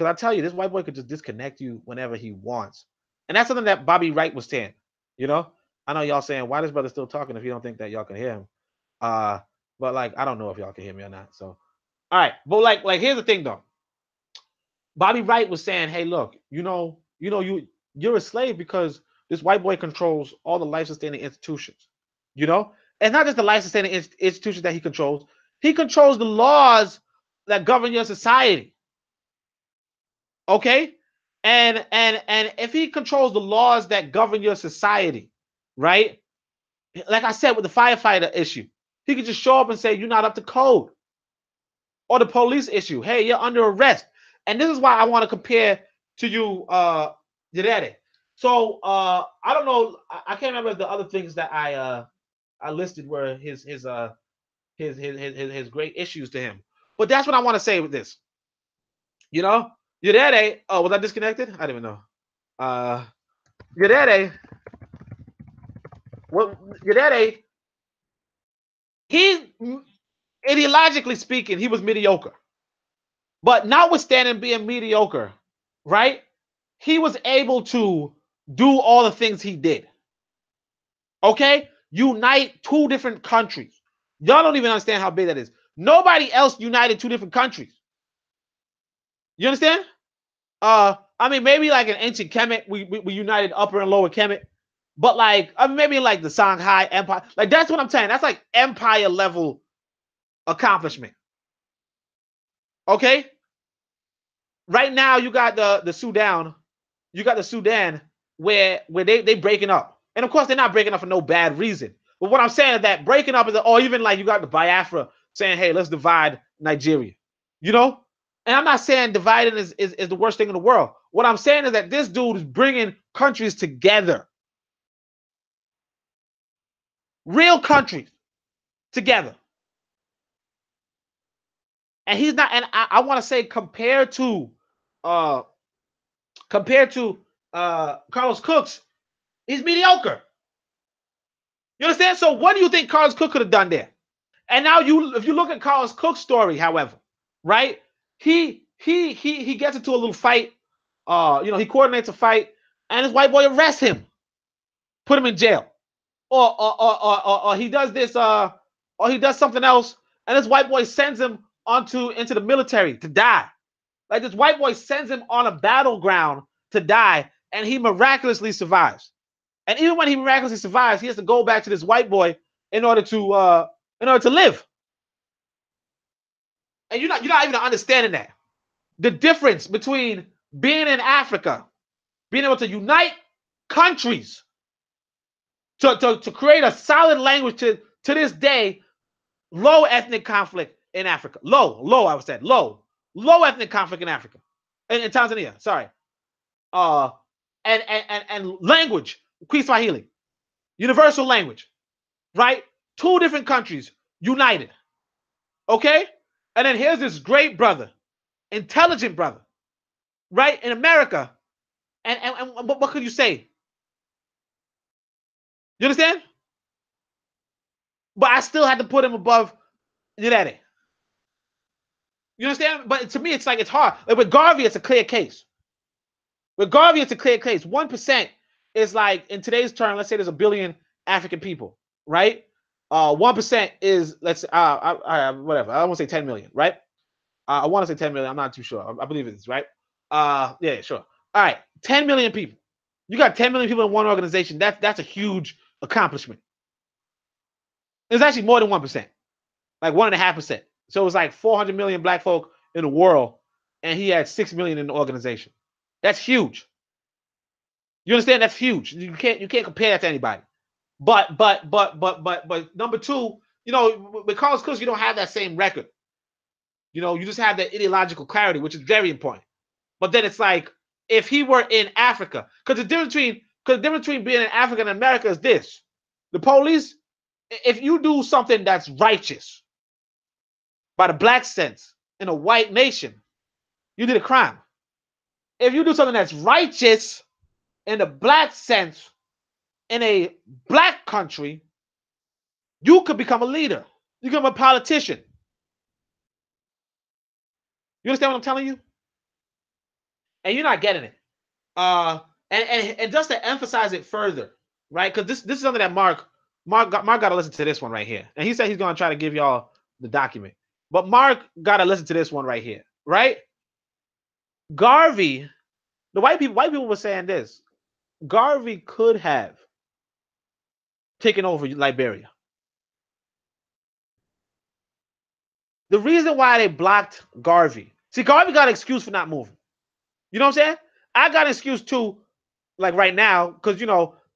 I tell you, this white boy could just disconnect you whenever he wants. And that's something that Bobby Wright was saying. You know, I know y'all saying, why this brother still talking if you don't think that y'all can hear him? But like, I don't know if y'all can hear me or not. So, all right. But like here's the thing though. Bobby Wright was saying, hey, look, you're a slave because this white boy controls all the life-sustaining institutions. You know, and not just the life-sustaining institutions that he controls the laws that govern your society. Okay, and if he controls the laws that govern your society, right? Like I said with the firefighter issue, he could just show up and say you're not up to code. Or the police issue, hey, you're under arrest. And this is why I want to compare to you, Yedede. So I don't know, I can't remember the other things that I listed were his great issues to him. But that's what I want to say with this. You know, Yedede. Oh, was I disconnected? I didn't even know. Yedede. Well, Yedede. He, ideologically speaking, he was mediocre. But notwithstanding being mediocre, right? He was able to do all the things he did. Okay? Unite two different countries. Y'all don't even understand how big that is. Nobody else united two different countries. You understand? I mean, maybe like in ancient Kemet, we united Upper and Lower Kemet. But like, maybe like the Songhai Empire. Like, that's what I'm saying. That's like empire level accomplishment. Okay? Right now, you got the Sudan. You got the Sudan where they breaking up. And of course, they're not breaking up for no bad reason. But what I'm saying is that breaking up is, or even like you got the Biafra saying, hey, let's divide Nigeria. You know? And I'm not saying dividing is the worst thing in the world. What I'm saying is that this dude is bringing countries together. Real countries together. And he's not, and I want to say compared to Carlos Cooks, he's mediocre. You understand? So what do you think Carlos Cook could have done there? And now if you look at Carlos Cook's story, however, right? He gets into a little fight. He coordinates a fight, and his white boy arrests him, put him in jail, or he does this, or he does something else, and his white boy sends him into the military to die. Like this white boy sends him on a battleground to die, and he miraculously survives. And even when he miraculously survives, he has to go back to this white boy in order to live. And you're not even understanding that. The difference between being in Africa, being able to unite countries to create a solid language to this day, low ethnic conflict in Africa. Low, I would say. Low ethnic conflict in Africa. In Tanzania, sorry. And language, Kiswahili. Universal language. Right? 2 different countries united. Okay? And then here's this great brother, intelligent brother, right? In America. And what could you say? You understand? But I still had to put him above Nyerere. You understand? But to me, it's like it's hard. Like with Garvey, it's a clear case. With Garvey, it's a clear case. 1% is like, in today's term, let's say there's 1 billion African people, right? 1% is, let's whatever. I won't say 10 million, right? I want to say 10 million. I'm not too sure. I believe it's right. Yeah, sure. All right, 10 million people. You got 10 million people in one organization. That's a huge accomplishment. It's actually more than 1%, like 1.5%. So it was like 400 million black folk in the world, and he had 6 million in the organization. That's huge. You understand? That's huge. You can't compare that to anybody. But number 2, with Carlos Cook, you don't have that same record. You just have that ideological clarity, which is very important. But then it's like, if he were in Africa, because the difference between being in Africa and America is this: the police, if you do something that's righteous by the black sense in a white nation, you did a crime. If you do something that's righteous in the black sense in a black country, you could become a leader. You become a politician. You understand what I'm telling you? And you're not getting it. And just to emphasize it further, right? Because this is something that Mark got to listen to this one right here. And he said he's going to try to give y'all the document. But Mark got to listen to this one right here, right? Garvey, the white people were saying this. Garvey could have taken over Liberia. The reason why they blocked Garvey, see, Garvey got an excuse for not moving. You know what I'm saying? I got an excuse too, like right now, because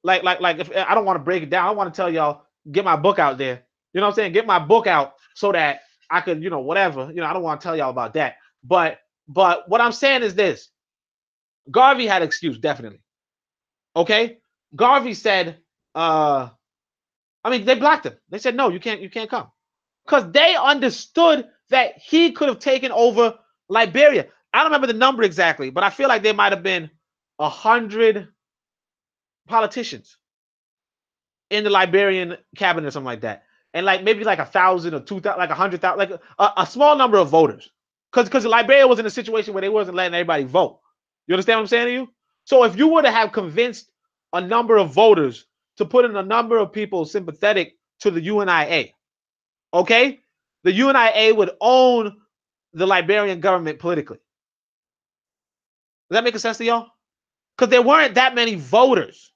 like if I don't want to break it down, I want to tell y'all, get my book out there. You know what I'm saying? Get my book out so that I could, whatever. I don't want to tell y'all about that. But what I'm saying is this: Garvey had an excuse, definitely. Okay? Garvey said, they blocked him. They said, no, you can't come. Because they understood that he could have taken over Liberia. I don't remember the number exactly, but I feel like there might have been 100 politicians in the Liberian cabinet or something like that. And like maybe like 1,000 or 2,000, like 100,000, like a small number of voters. Because Liberia was in a situation where they wasn't letting everybody vote. You understand what I'm saying to you? So if you were to have convinced a number of voters to put in a number of people sympathetic to the UNIA, okay, the UNIA would own the Liberian government politically. Does that make sense to y'all? Because there weren't that many voters.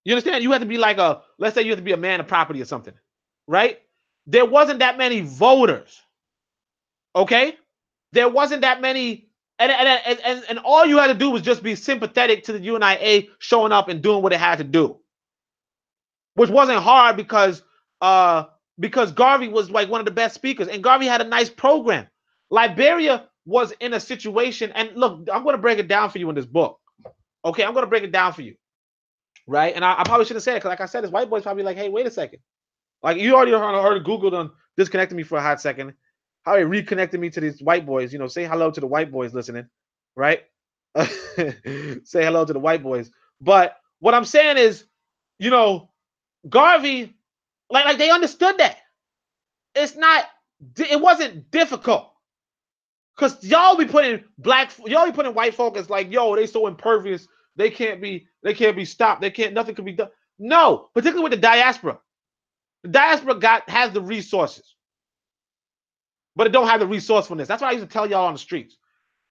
You understand? You have to be like let's say you have to be a man of property or something. right? There wasn't that many voters. Okay, there wasn't that many, and all you had to do was just be sympathetic to the UNIA showing up and doing what it had to do, which wasn't hard because Garvey was like one of the best speakers, and Garvey had a nice program. Liberia was in a situation, and look, I'm going to break it down for you in this book. Okay, I'm going to break it down for you, right? And I probably shouldn't say it because, like I said, this white boy's probably like, hey, wait a second. Like, you already heard Google done disconnected me for a hot second. How he reconnected me to these white boys. You know, say hello to the white boys listening, right? Say hello to the white boys. But what I'm saying is, you know, Garvey, like they understood that. It wasn't difficult. Because y'all be putting white folk as like, yo, they so impervious, they can't be stopped. Nothing can be done. No, particularly with the diaspora. The diaspora has the resources, but it don't have the resourcefulness. That's what I used to tell y'all on the streets.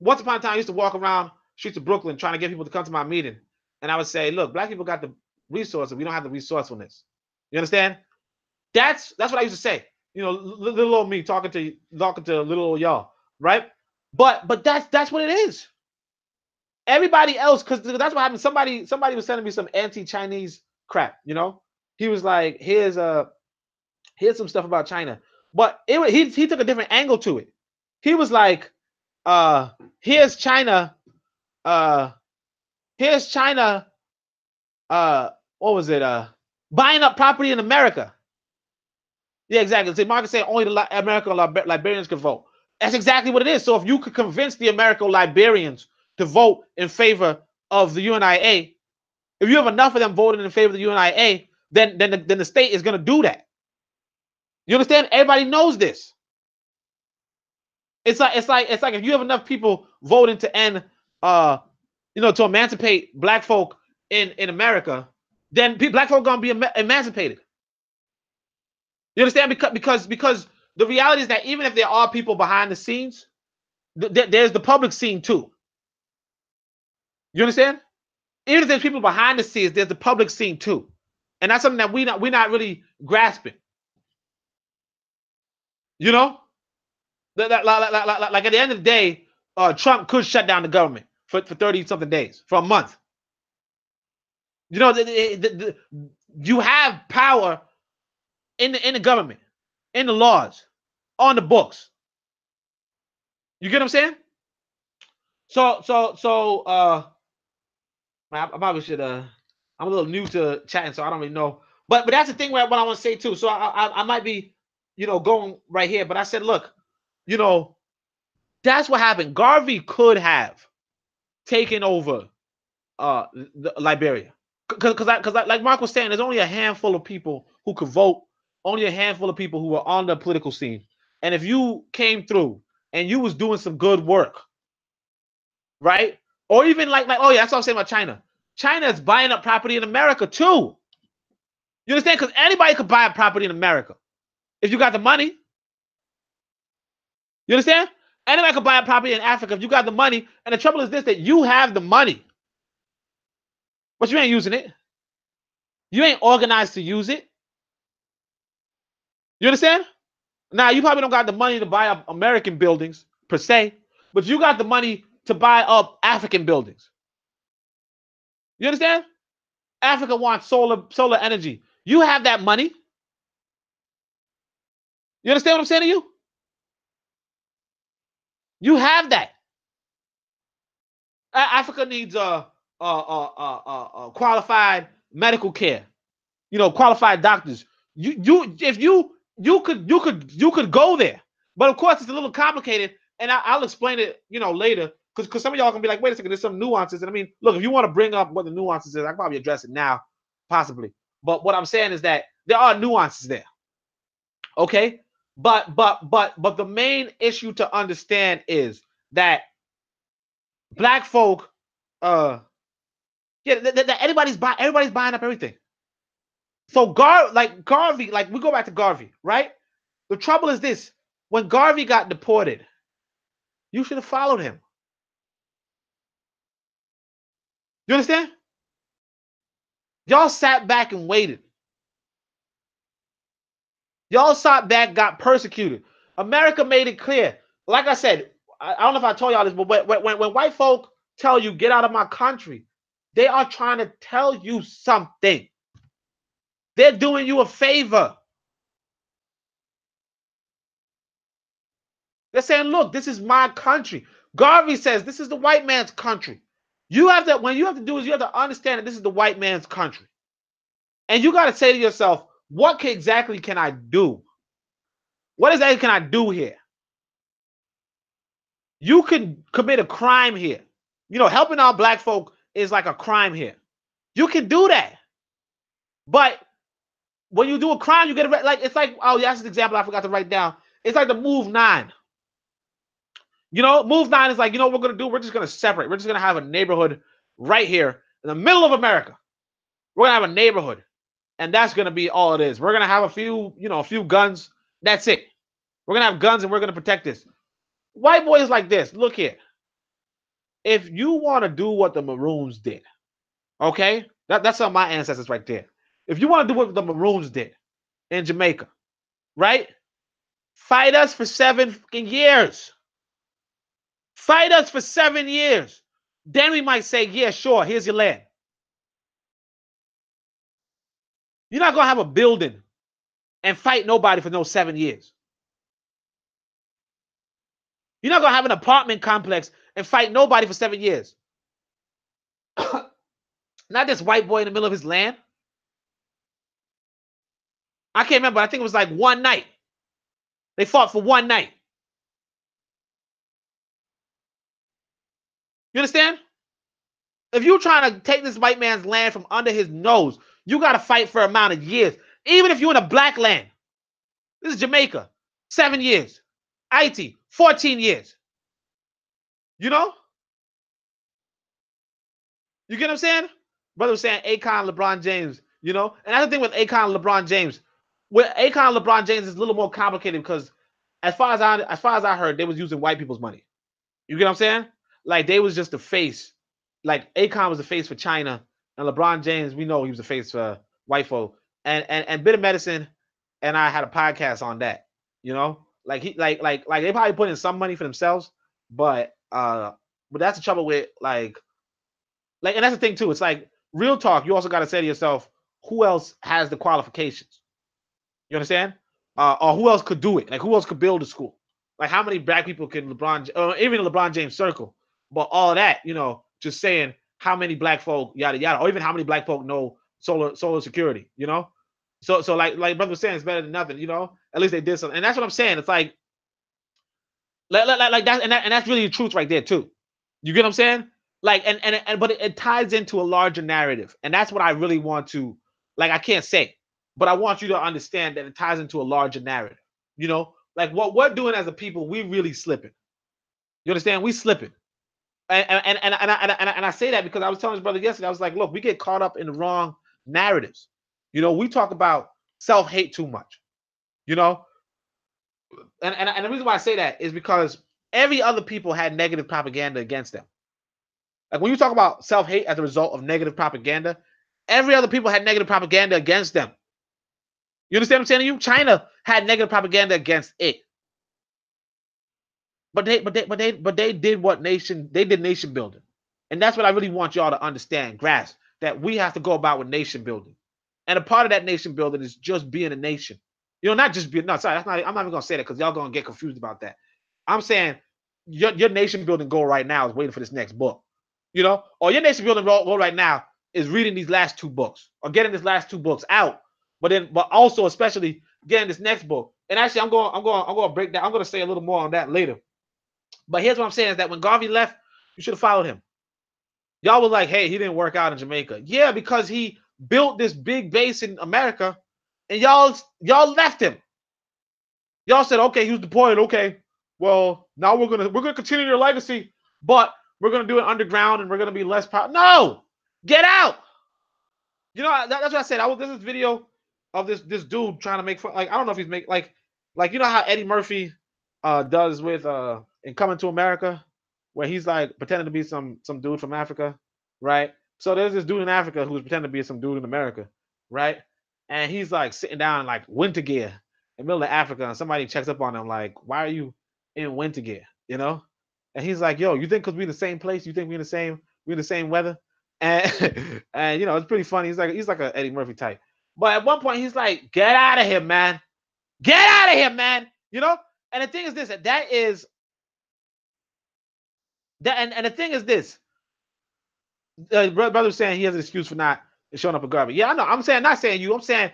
Once upon a time, I used to walk around streets of Brooklyn trying to get people to come to my meeting. And I would say, look, black people got the resources. We don't have the resourcefulness. You understand? That's what I used to say. You know, little old me talking to little old y'all, right? But that's what it is. Everybody else, because that's what happened. Somebody was sending me some anti-Chinese crap, you know? He was like, here's some stuff about China. But he took a different angle to it. He was like, here's China, what was it? Buying up property in America. Yeah, exactly. So Marcus said only the American Liberians could vote. That's exactly what it is. So if you could convince the American Liberians to vote in favor of the UNIA, if you have enough of them voting in favor of the UNIA, then the state is going to do that. You understand? Everybody knows this. It's like if you have enough people voting to end, to emancipate black folk in America, then black folk are gonna be emancipated. You understand? Because the reality is that even if there are people behind the scenes, there's the public scene too. You understand? Even if there's people behind the scenes, there's the public scene too, and that's something that we're not really grasping. You know, like at the end of the day, Trump could shut down the government for 30-something days, for a month. You know, you have power in the government, in the laws, on the books. You get what I'm saying? So I probably should I'm a little new to chatting, so I don't really know. But that's the thing what I want to say too. So I might be, going right here. But I said, look, that's what happened. Garvey could have taken over Liberia. Because like Mark was saying, there's only a handful of people who could vote, only a handful of people who were on the political scene. And if you came through and you was doing some good work, right? Or even like oh yeah, that's what I'm saying about China. China is buying up property in America too. You understand? Because anybody could buy a property in America if you got the money. You understand? Anybody could buy a property in Africa if you got the money. And the trouble is this, that you have the money, but you ain't using it. You ain't organized to use it. You understand? Now, you probably don't got the money to buy up American buildings per se, but you got the money to buy up African buildings. You understand? Africa wants solar energy. You have that money. You understand what I'm saying to you? You have that. Africa needs qualified medical care. Qualified doctors. If you could go there, but of course it's a little complicated, and I'll explain it, later, because some of y'all can be like, wait a second, there's some nuances, and I mean, look, if you want to bring up what the nuances is, I can probably address it now, possibly. But what I'm saying is that there are nuances there. Okay, but the main issue to understand is that black folk, everybody's buying up everything. So Garvey, like we go back to Garvey, right? The trouble is this: when Garvey got deported, you should have followed him. You understand? Y'all sat back and waited. Y'all sat back, got persecuted. America made it clear. Like I said, I don't know if I told y'all this, but when white folk tell you get out of my country, they are trying to tell you something. They're doing you a favor. They're saying, look, this is my country. Garvey says this is the white man's country. You have to, when you have to do is you have to understand that this is the white man's country. And you got to say to yourself, what exactly can I do? What exactly can I do here? You can commit a crime here. You know, helping out black folk is like a crime here. You can do that. But when you do a crime, you get it like, it's like, oh, that's an example I forgot to write down. It's like the Move 9. You know, Move 9 is like, you know what we're going to do? We're just going to separate. We're just going to have a neighborhood right here in the middle of America. We're going to have a neighborhood. And that's going to be all it is. We're going to have a few, you know, a few guns. That's it. We're going to have guns and we're going to protect this. White boys like this. Look here. If you want to do what the Maroons did, okay? That's some of my ancestors right there. If you want to do what the Maroons did in Jamaica, right? Fight us for 7 fucking years. Fight us for 7 years. Then we might say, yeah, sure, here's your land. You're not going to have a building and fight nobody for no 7 years. You're not going to have an apartment complex and fight nobody for 7 years. Not this white boy in the middle of his land. I can't remember. I think it was like one night. They fought for one night. You understand? If you're trying to take this white man's land from under his nose, you got to fight for an amount of years. Even if you're in a black land. This is Jamaica. 7 years. Haiti. 14 years. You know? You get what I'm saying? Brother was saying Akon, LeBron James, you know? And that's the thing with Akon and LeBron James. With Akon and LeBron James, it's a little more complicated because as far as I heard, they was using white people's money. You get what I'm saying? Like they was just the face. Like Akon was the face for China, and LeBron James, we know he was the face for white folk. And Bit of Medicine and I had a podcast on that. You know, like they probably put in some money for themselves, but that's the trouble with like, and that's the thing too. It's like real talk. You also got to say to yourself, who else has the qualifications? You understand? Or who else could do it? Like who else could build a school? Like how many black people can even the LeBron James circle? But all that, you know, just saying how many black folk, yada yada, or even how many black folk know solar security, you know? So like brother was saying, it's better than nothing, you know. At least they did something, and that's what I'm saying. It's like that, and that's really the truth right there too. You get what I'm saying? Like, but it ties into a larger narrative, and that's what I really want to, like, I can't say, but I want you to understand that it ties into a larger narrative. You know, like what we're doing as a people, we really slipping. You understand? We slipping. And I say that because I was telling his brother yesterday, I was like, look, we get caught up in the wrong narratives. You know, we talk about self-hate too much, you know? And the reason why I say that is because every other people had negative propaganda against them. Like when you talk about self-hate as a result of negative propaganda, every other people had negative propaganda against them. You understand what I'm saying to you? China had negative propaganda against it. But they did what nation, they did nation building. And that's what I really want y'all to understand, grasp, that we have to go about with nation building. And a part of that nation building is just being a nation. You know, not just being, no, sorry, that's not, I'm not even gonna say that because y'all gonna get confused about that. I'm saying your nation building goal right now is waiting for this next book. You know, or your nation building goal right now is reading these last 2 books or getting these last 2 books out, but also especially getting this next book. And actually, I'm going to break down. I'm going to say a little more on that later. But here's what I'm saying is that when Garvey left, you should have followed him. Y'all were like, hey, he didn't work out in Jamaica. Yeah, because he built this big base in America, and y'all left him. Y'all said, okay, he was deployed. Okay, well, now we're gonna continue your legacy, but we're gonna do it underground, and we're gonna be less proud. No, get out. You know, that's what I said. There's this video of this dude trying to make fun. Like, I don't know if he's like you know how Eddie Murphy does with in Coming to America, where he's like pretending to be some dude from Africa, right? So there's this dude in Africa who's pretending to be some dude in America, right? And he's like sitting down in like winter gear, in the middle of Africa, and somebody checks up on him like, "Why are you in winter gear?" You know, and he's like, "Yo, you think because we're in the same place, you think we're in the same weather?" And and you know, it's pretty funny. He's like a Eddie Murphy type. But at one point, he's like, "Get out of here, man! Get out of here, man!" You know. And the thing is this: that is that, and the thing is this: brother was saying he has an excuse for not showing up at Garvey. Yeah, I know. I'm saying not saying you. I'm saying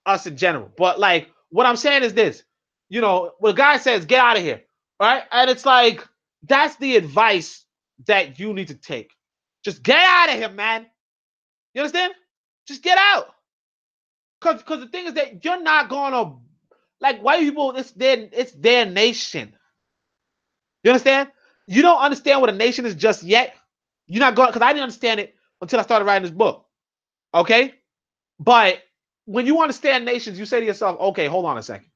us in general. But like, what I'm saying is this: you know, when a guy says, "Get out of here," right? And it's like that's the advice that you need to take. Just get out of here, man. You understand? Just get out. Cause the thing is that you're not gonna like white people. It's their nation. You understand? You don't understand what a nation is just yet. You're not going because I didn't understand it until I started writing this book. Okay, but when you understand nations, you say to yourself, "Okay, hold on a second."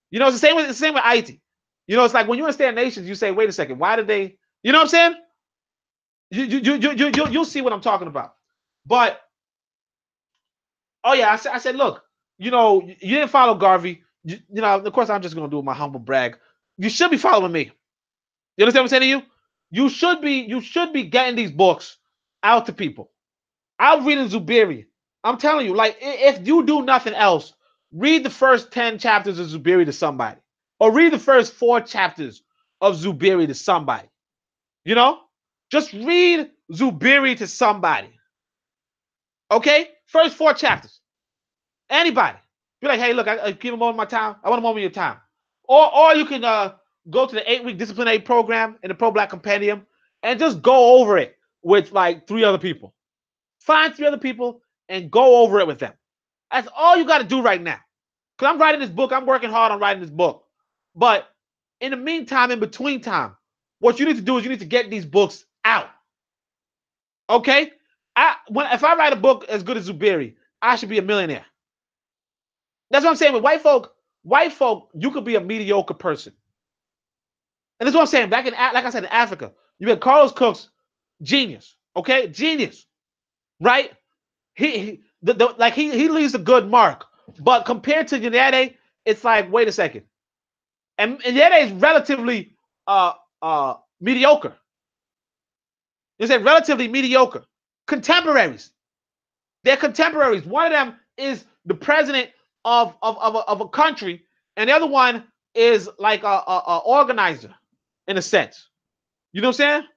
You know, it's the same with IT. You know, it's like when you understand nations, you say, "Wait a second, why did they?" You know what I'm saying? You'll see what I'm talking about. But oh yeah, I said, look, you know, you didn't follow Garvey. You know, of course, I'm just gonna do my humble brag. You should be following me. You understand what I'm saying to you? You should be getting these books out to people. I'm reading Zubiri. I'm telling you, like, if you do nothing else, read the first 10 chapters of Zubiri to somebody. Or read the first 4 chapters of Zubiri to somebody. You know? Just read Zubiri to somebody. Okay? First 4 chapters. Anybody. Be like, hey, look, I give a moment of my time. I want a moment of your time. Or you can go to the 8-week disciplinary program in the ProBlack Compendium and just go over it with like 3 other people. Find 3 other people and go over it with them. That's all you got to do right now. Because I'm writing this book. I'm working hard on writing this book. But in the meantime, in between time, what you need to do is you need to get these books out. Okay? If I write a book as good as Zubiri, I should be a millionaire. That's what I'm saying. With white folk, you could be a mediocre person. And that's what I'm saying. Back in, like I said, in Africa, you had Carlos Cook's genius. Okay? Genius. Right? He leaves a good mark. But compared to Nyerere, it's like, wait a second. And Nyerere is relatively mediocre. You say relatively mediocre. Contemporaries. They're contemporaries. One of them is the president of a country, and the other one is like a organizer, in a sense. You know what I'm saying?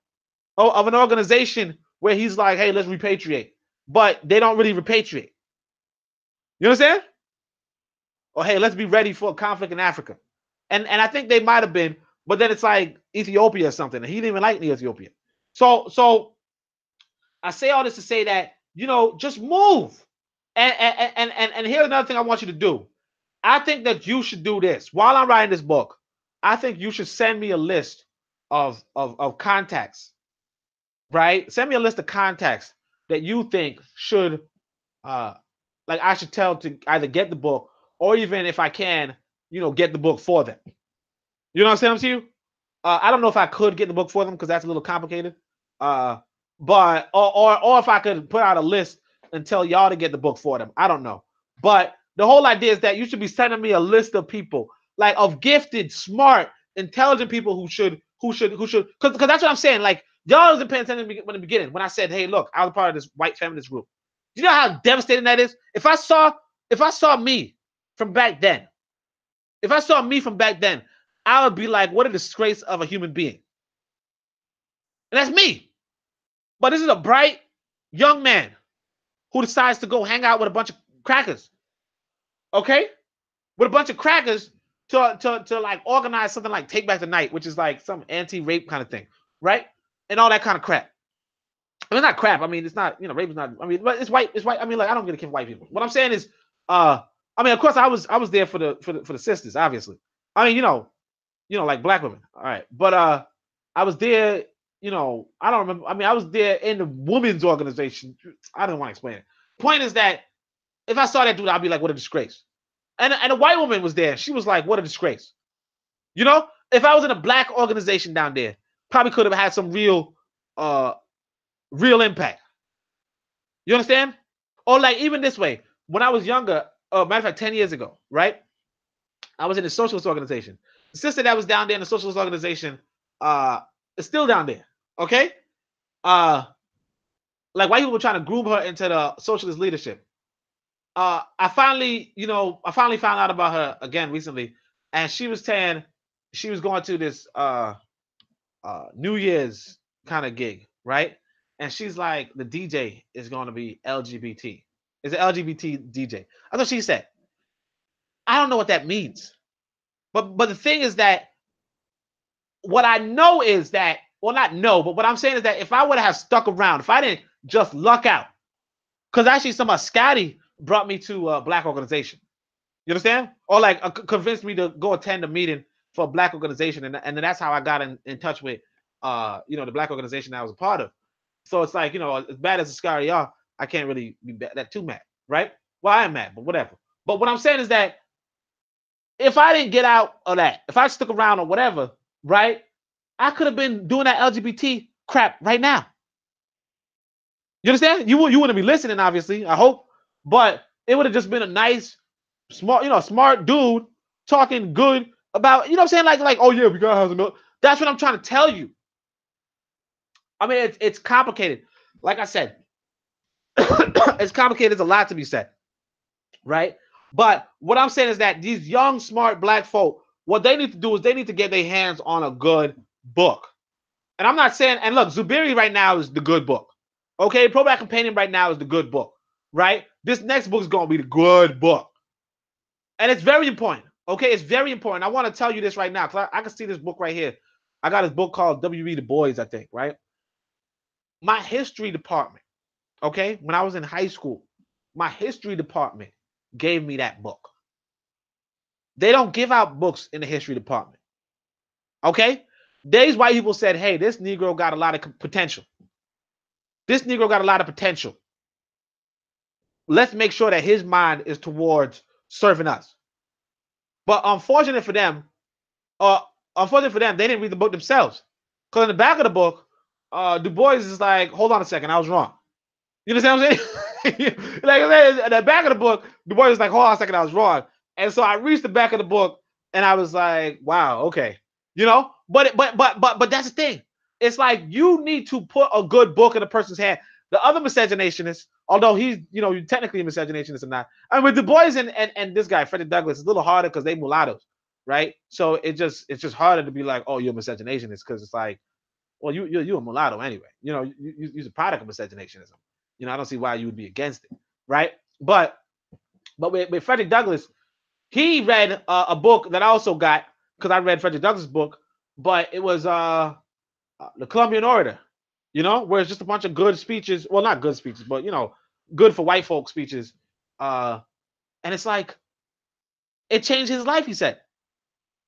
Of an organization where he's like, hey, let's repatriate. But they don't really repatriate. You know what I'm saying? Or hey, let's be ready for a conflict in Africa. And I think they might have been, but then it's like Ethiopia or something. And he didn't even like Ethiopia. So I say all this to say that, you know, just move. And here's another thing I want you to do. I think that you should do this. While I'm writing this book, I think you should send me a list of contacts, right? Send me a list of contacts that you think should, like I should tell to either get the book or even if I can, you know, get the book for them. You know what I'm saying to you? I don't know if I could get the book for them because that's a little complicated. But or if I could put out a list and tell y'all to get the book for them. I don't know. But the whole idea is that you should be sending me a list of people, like of gifted, smart, intelligent people who should because that's what I'm saying. Like y'all wasn't paying attention in the beginning when I said, hey, look, I was part of this white feminist group. Do you know how devastating that is? If I saw me from back then, I would be like, what a disgrace of a human being. And that's me. But this is a bright young man who decides to go hang out with a bunch of crackers. Okay? With a bunch of crackers to like organize something like Take Back the Night, which is like some anti-rape kind of thing, right? And all that kind of crap. I mean, it's not crap. I mean, it's not, you know, rape is not, I mean, but it's white. I mean, like, I don't get a kid for white people. What I'm saying is, I mean, of course I was there for the sisters, obviously. I mean, you know, like black women. All right. But I was there, you know, I don't remember. I mean, I was there in the women's organization. I don't want to explain it. Point is that if I saw that dude, I'd be like, what a disgrace. And a white woman was there. She was like, what a disgrace. You know, if I was in a black organization down there, probably could have had some real impact. You understand? Or like even this way, when I was younger, matter of fact, 10 years ago, right? I was in a socialist organization. The sister that was down there in the socialist organization is still down there. Okay? Like white people were trying to groom her into the socialist leadership. I finally found out about her again recently, and she was saying she was going to this New Year's kind of gig, right? And she's like, the DJ is going to be LGBT. It's an LGBT DJ. That's what she said. I don't know what that means, but the thing is that what I know is that, well, not know, but what I'm saying is that if I would have stuck around, if I didn't just luck out, because actually some of Scotty brought me to a black organization. You understand? Or like convinced me to go attend a meeting for a black organization, and then that's how I got in touch with the black organization I was a part of. So it's like, as bad as the Scotty are, I can't really be that too mad, right? Well, I am mad, but whatever. But what I'm saying is that if I didn't get out of that, if I stuck around or whatever, right, I could have been doing that LGBT crap right now. You understand? You wouldn't be listening, obviously, I hope, but it would have just been a nice, smart dude talking good about, what I'm saying? Like, oh yeah, we gotta have some milk. That's what I'm trying to tell you. I mean, it's complicated. Like I said, it's complicated. There's a lot to be said, right? But what I'm saying is that these young, smart black folk, what they need to do is they need to get their hands on a good book. And I'm not saying, and look, Zubiri right now is the good book. Okay, ProBlack Compendium right now is the good book, right? This next book is going to be the good book. And it's very important, okay? It's very important. I want to tell you this right now, because I can see this book right here. I got this book called W.E. Du Bois, I think, right? My history department, okay, when I was in high school, my history department gave me that book. They don't give out books in the history department, okay? These white people said, hey, this Negro got a lot of potential. This Negro got a lot of potential. Let's make sure that his mind is towards serving us. But unfortunate for them, they didn't read the book themselves. Because in the back of the book, Du Bois is like, hold on a second, I was wrong. You understand what I'm saying? Like in the back of the book, Du Bois is like, hold on a second, I was wrong. And so I reached the back of the book and I was like, wow, okay. But that's the thing. It's like you need to put a good book in a person's hand. The other miscegenationists, although he's, technically a miscegenationist or not. I mean, with Du Bois and this guy, Frederick Douglass, it's a little harder because they mulattoes, right? So it's just harder to be like, oh, you're a miscegenationist, because it's like, well, you're a mulatto anyway. You're a product of miscegenationism. I don't see why you would be against it, right? But with Frederick Douglass, he read a book that I also got, because I read Frederick Douglass' book, but it was the Columbian Orator, where it's just a bunch of good speeches. Well, not good speeches, but good for white folk speeches. And it's like, it changed his life, he said.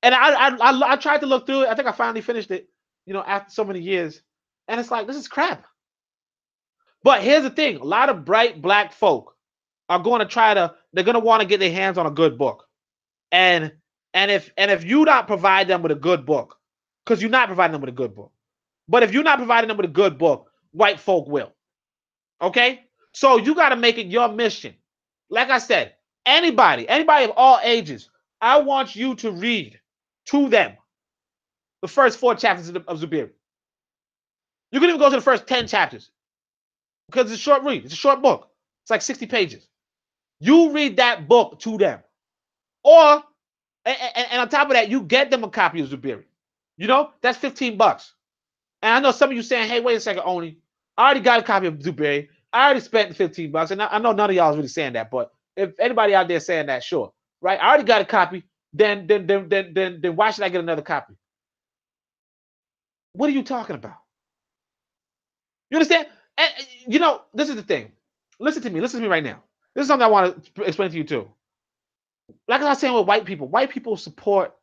And I tried to look through it. I think I finally finished it, after so many years. And it's like, this is crap. But here's the thing: a lot of bright black folk are going to they're going to want to get their hands on a good book. And if you not provide them with a good book, because you're not providing them with a good book, but if you're not providing them with a good book, white folk will. Okay? So you got to make it your mission. Like I said, anybody of all ages, I want you to read to them the first 4 chapters of Zubiri. You can even go to the first 10 chapters, because it's a short read. It's a short book. It's like 60 pages. You read that book to them. Or, and on top of that, you get them a copy of Zubiri. That's $15. And I know some of you saying, hey, wait a second, Oni. I already got a copy of Zubiri. I already spent the $15. And I know none of y'all is really saying that, but if anybody out there saying that, sure. Right? I already got a copy. Then why should I get another copy? What are you talking about? You understand? And this is the thing. Listen to me right now. This is something I want to explain to you too. Like I was saying with white people support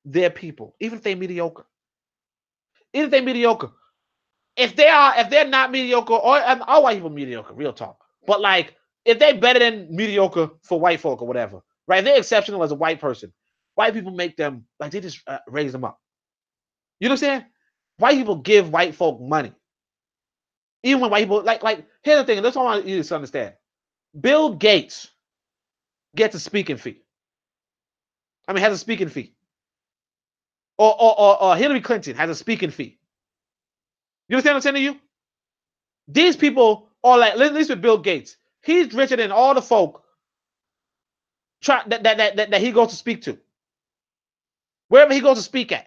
their people, even if they're mediocre. Even if they're mediocre. If they're not mediocre, or all white people mediocre, real talk. But like, if they're better than mediocre for white folk or whatever, right? If they're exceptional as a white person, white people make them, like, they just raise them up. You know what I'm saying? White people give white folk money. Even when white people, like here's the thing, and that's all I want you to understand. Bill Gates gets a speaking fee. I mean, has a speaking fee. Or Hillary Clinton has a speaking fee. You understand what I'm saying to you? These people are like, at least with Bill Gates, he's richer than all the folk that he goes to speak to. Wherever he goes to speak at.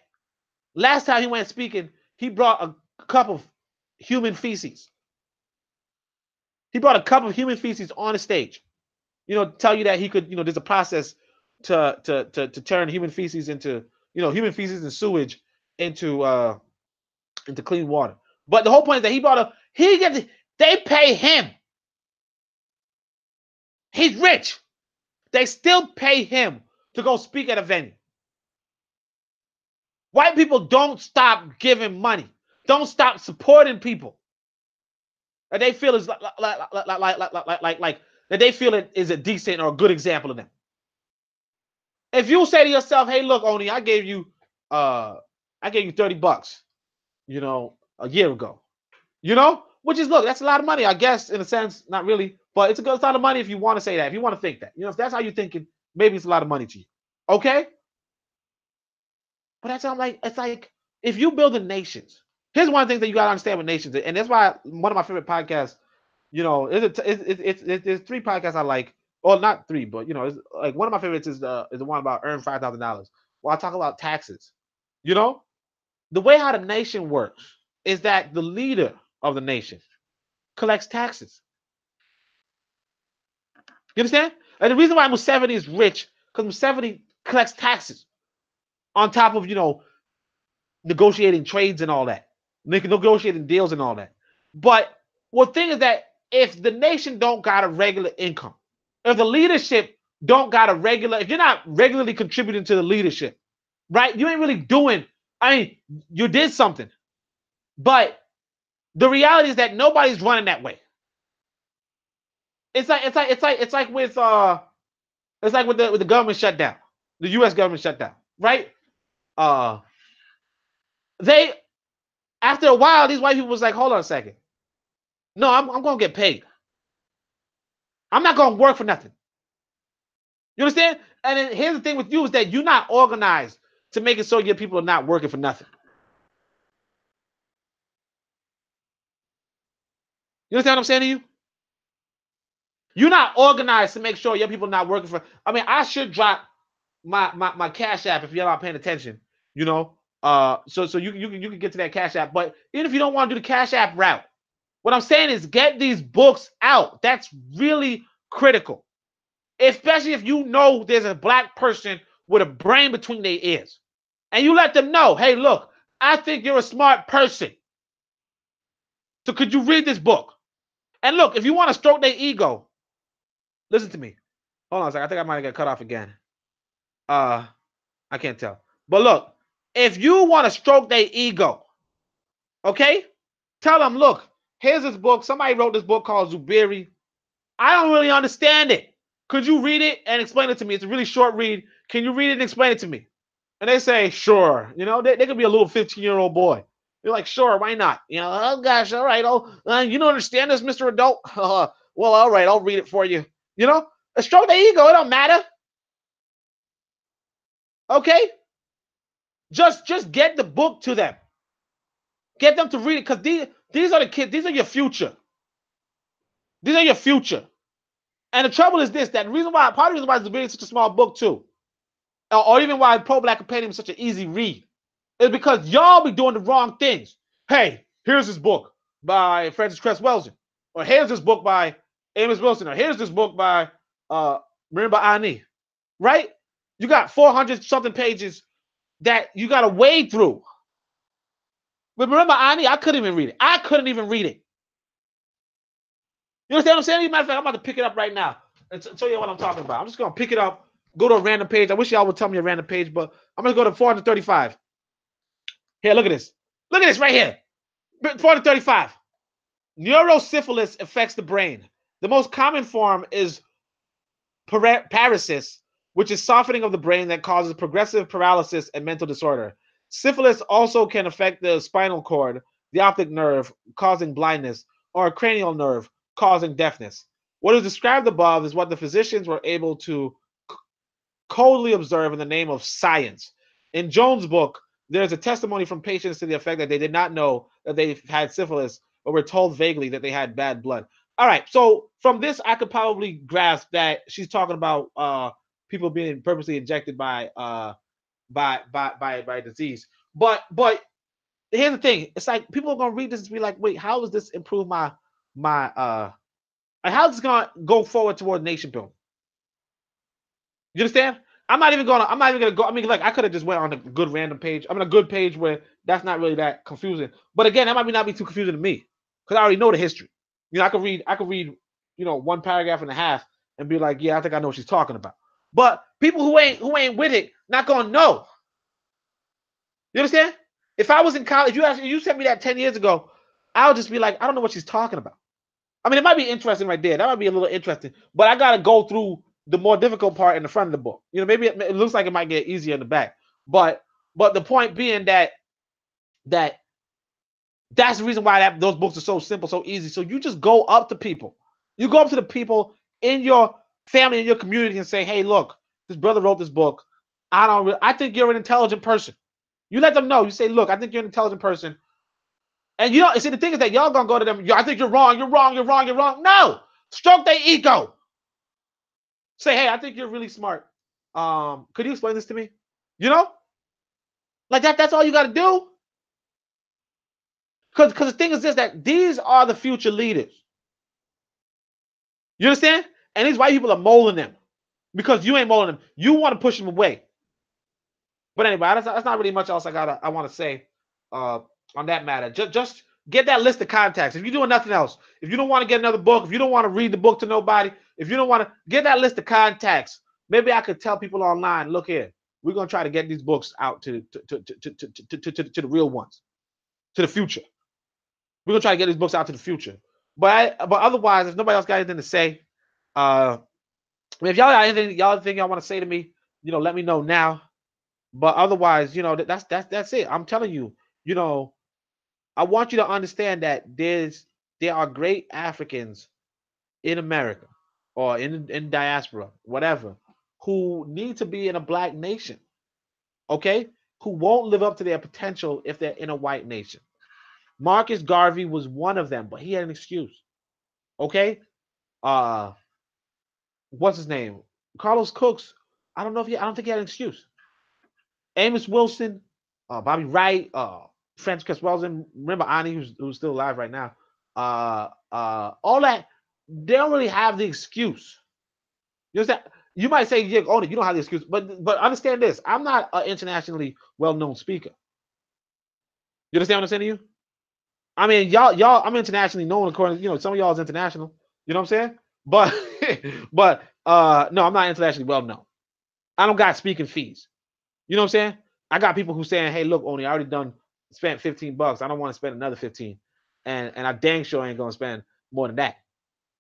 Last time he went speaking, he brought a cup of human feces. He brought a cup of human feces on the stage. Tell you that he could, there's a process to turn human feces into, human feces and sewage into clean water. But the whole point is that they pay him. He's rich. They still pay him to go speak at a venue. White people don't stop giving money. Don't stop supporting people that they feel is like that they feel it is a decent or a good example of them. If you say to yourself, "Hey, look, Oni, I gave you $30, a year ago," which is, look, that's a lot of money, I guess, in a sense, not really, but it's a lot of money if you want to say that, if you want to think that, if that's how you're thinking, maybe it's a lot of money to you, okay? But that's how it's like if you build nations. Here's one thing that you gotta understand with nations, and that's why one of my favorite podcasts, it's 3 podcasts I like, or not 3, but it's like one of my favorites is the one about earn $5,000. Well, I talk about taxes. The way how the nation works is that the leader of the nation collects taxes. You understand? And the reason why Museveni is rich, because Museveni collects taxes on top of, negotiating trades and all that, negotiating deals and all that. But one thing is that if the nation don't got a regular income, if the leadership don't got a regular, if you're not regularly contributing to the leadership, right? You ain't really doing, you did something. But the reality is that nobody's running that way. It's like with the government shutdown, the U.S. government shutdown, right? They, after a while, these white people was like, hold on a second. No, I'm gonna get paid. I'm not gonna work for nothing. You understand? And then here's the thing with you is that you're not organized to make it so your people are not working for nothing. You understand what I'm saying to you? You're not organized to make sure your people are not working for. I should drop my Cash App if you're not paying attention. So you can get to that Cash App. But even if you don't want to do the Cash App route, what I'm saying is get these books out. That's really critical. Especially if you know there's a black person with a brain between their ears. And you let them know, hey, look, I think you're a smart person. So could you read this book? And look, if you want to stroke their ego, listen to me. Hold on a second. I think I might get cut off again. I can't tell. But look, if you want to stroke their ego, okay, tell them, look, here's this book. Somebody wrote this book called Zubiri. I don't really understand it. Could you read it and explain it to me? It's a really short read. Can you read it and explain it to me? And they say, sure. They could be a little 15-year-old boy. You're like, sure, why not? Oh gosh, all right. You don't understand this, Mr. Adult? Well, all right, I'll read it for you. Stroke their ego. It don't matter. Okay? Just get the book to them. Get them to read it, because these are the kids. These are your future. These are your future. And the trouble is this, that part of the reason why Zubiri is such a small book too, or even why ProBlack Compendium is such an easy read, is because y'all be doing the wrong things. Hey, here's this book by Francis Cress Welsing, or here's this book by Amos Wilson, or here's this book by Marimba Ani, right? You got 400 something pages that you got to wade through. But Marimba Ani, I couldn't even read it. You understand what I'm saying? Matter of fact, I'm about to pick it up right now and tell you what I'm talking about. I'm just going to pick it up, go to a random page. I wish y'all would tell me a random page, but I'm going to go to 435. Here, look at this. Look at this right here. 435. Neurosyphilis affects the brain. The most common form is paresis, which is softening of the brain that causes progressive paralysis and mental disorder. Syphilis also can affect the spinal cord, the optic nerve, causing blindness, or a cranial nerve, causing deafness. What is described above is what the physicians were able to coldly observe in the name of science. In Jones' book, there's a testimony from patients to the effect that they did not know that they had syphilis, but were told vaguely that they had bad blood. All right, so from this, I could probably grasp that she's talking about people being purposely injected by disease. But here's the thing: it's like people are gonna read this and be like, wait, how does this improve my how is this gonna go forward toward nation building? You understand? I'm not even gonna go. I mean, like I could have just went on a good random page. I mean, a good page where that's not really that confusing. But again, that might not be too confusing to me because I already know the history. You know, I could read, you know, one paragraph and a half and be like, yeah, I think I know what she's talking about. But people who ain't with it, not gonna know. You understand? If I was in college, you sent me that 10 years ago, I would just be like, I don't know what she's talking about. I mean, it might be interesting right there. That might be a little interesting, but I gotta go through the more difficult part in the front of the book. You know, maybe it looks like it might get easier in the back, but the point being that's the reason why those books are so simple, so easy. So you just go up to people. You go up to the people in your family, in your community, and say, "Hey, look, this brother wrote this book. I think you're an intelligent person." You let them know. You say, "Look, I think you're an intelligent person." And you know, see, the thing is that y'all gonna go to them. I think you're wrong. You're wrong. You're wrong. You're wrong. No, stroke their ego. Say, hey, I think you're really smart. Could you explain this to me? You know, like that. That's all you got to do. Because the thing is this: that these are the future leaders. You understand? And these white people are molding them because you ain't molding them. You want to push them away. But anyway, that's not really much else I want to say on that matter. Just get that list of contacts. If you're doing nothing else, if you don't want to get another book, if you don't want to read the book to nobody, if you don't want to get that list of contacts, maybe I could tell people online, look here, we're gonna try to get these books out to the real ones, to the future. We're gonna try to get these books out to the future. But otherwise, if nobody else got anything to say, I mean, if y'all got anything y'all think y'all want to say to me, you know, let me know now. But otherwise, you know, that's it. I'm telling you, you know, I want you to understand that there are great Africans in America or in diaspora, whatever, who need to be in a black nation, okay? Who won't live up to their potential if they're in a white nation. Marcus Garvey was one of them, but he had an excuse, okay? What's his name? Carlos Cooks. I don't think he had an excuse. Amos Wilson, Bobby Wright, Francis Wellesley, remember Ani, who's still alive right now. All that, they don't really have the excuse. You understand? You might say, yeah, you don't have the excuse, but understand this: I'm not an internationally well-known speaker. You understand what I'm saying to you? I mean, y'all, I'm internationally known according, you know, some of y'all is international. You know what I'm saying? But no, I'm not internationally well-known. I don't got speaking fees. You know what I'm saying? I got people who saying, hey, look, I already spent $15. I don't want to spend another 15. And I dang sure ain't gonna spend more than that.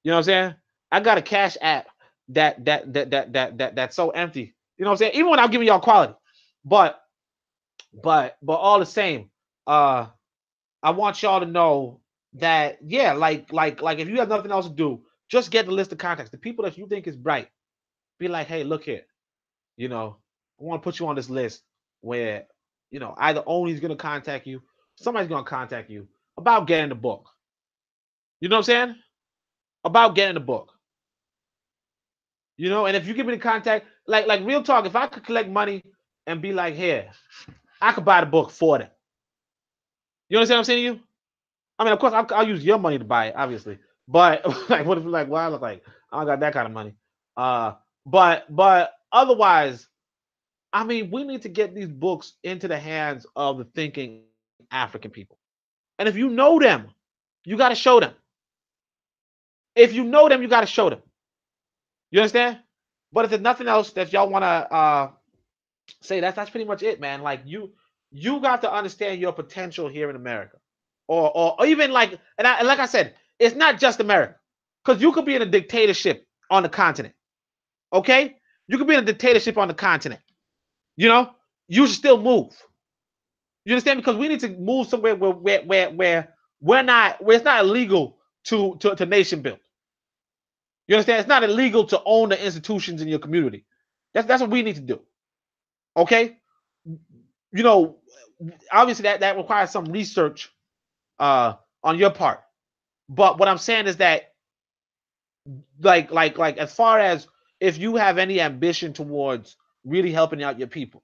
You know what I'm saying? I got a cash app that's so empty. You know what I'm saying? Even when I'm giving y'all quality. But all the same, I want y'all to know that, yeah, like if you have nothing else to do, just get the list of contacts. The people that you think is bright. Be like, hey, look here. You know, I want to put you on this list where, you know, either Oni's going to contact you, somebody's going to contact you about getting the book. You know what I'm saying? About getting the book. You know, and if you give me the contact, like real talk, if I could collect money and be like, here, I could buy the book for them. You understand what I'm saying to you? I mean, of course, I'll use your money to buy it, obviously. But like, what if like, well, I look like I don't got that kind of money. But otherwise, I mean, we need to get these books into the hands of the thinking African people. And if you know them, you got to show them. If you know them, you got to show them. You understand? But if there's nothing else that y'all want to say, that's pretty much it, man. Like you got to understand your potential here in America, or even like, and like I said, it's not just America, because you could be in a dictatorship on the continent. Okay, you could be in a dictatorship on the continent. You know, you should still move. You understand? Because we need to move somewhere where it's not illegal to nation build. You understand? It's not illegal to own the institutions in your community. That's what we need to do. Okay, you know, obviously that requires some research on your part. But what I'm saying is that like as far as if you have any ambition towards really helping out your people,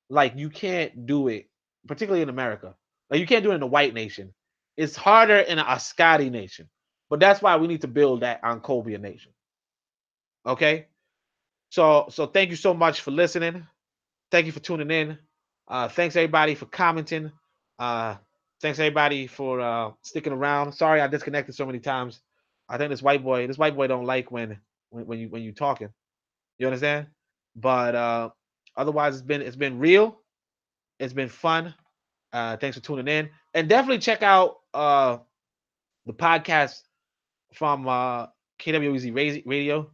like you can't do it, particularly in America. Like you can't do it in a white nation. It's harder in a Ascati nation. But that's why we need to build that Ancobia nation. Okay? So thank you so much for listening. Thank you for tuning in. Thanks everybody for commenting. Thanks everybody for sticking around. Sorry I disconnected so many times. I think this white boy don't like when you talking. You understand? But otherwise it's been real. It's been fun. Thanks for tuning in. And definitely check out the podcast from KWEZ Radio.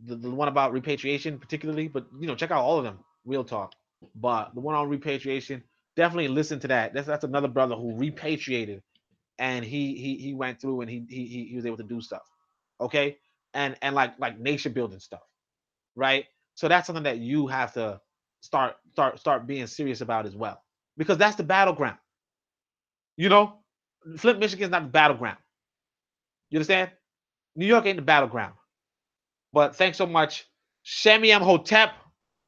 The one about repatriation particularly, but check out all of them. Real talk. But the one on repatriation, definitely listen to that. That's another brother who repatriated, and he went through and he was able to do stuff. Okay, and like nation building stuff, right? So that's something that you have to start being serious about as well, because that's the battleground. Flint, Michigan is not the battleground. You understand? New York ain't the battleground. But thanks so much. Shem Hotep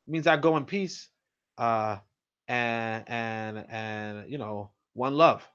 means I go in peace. And one love.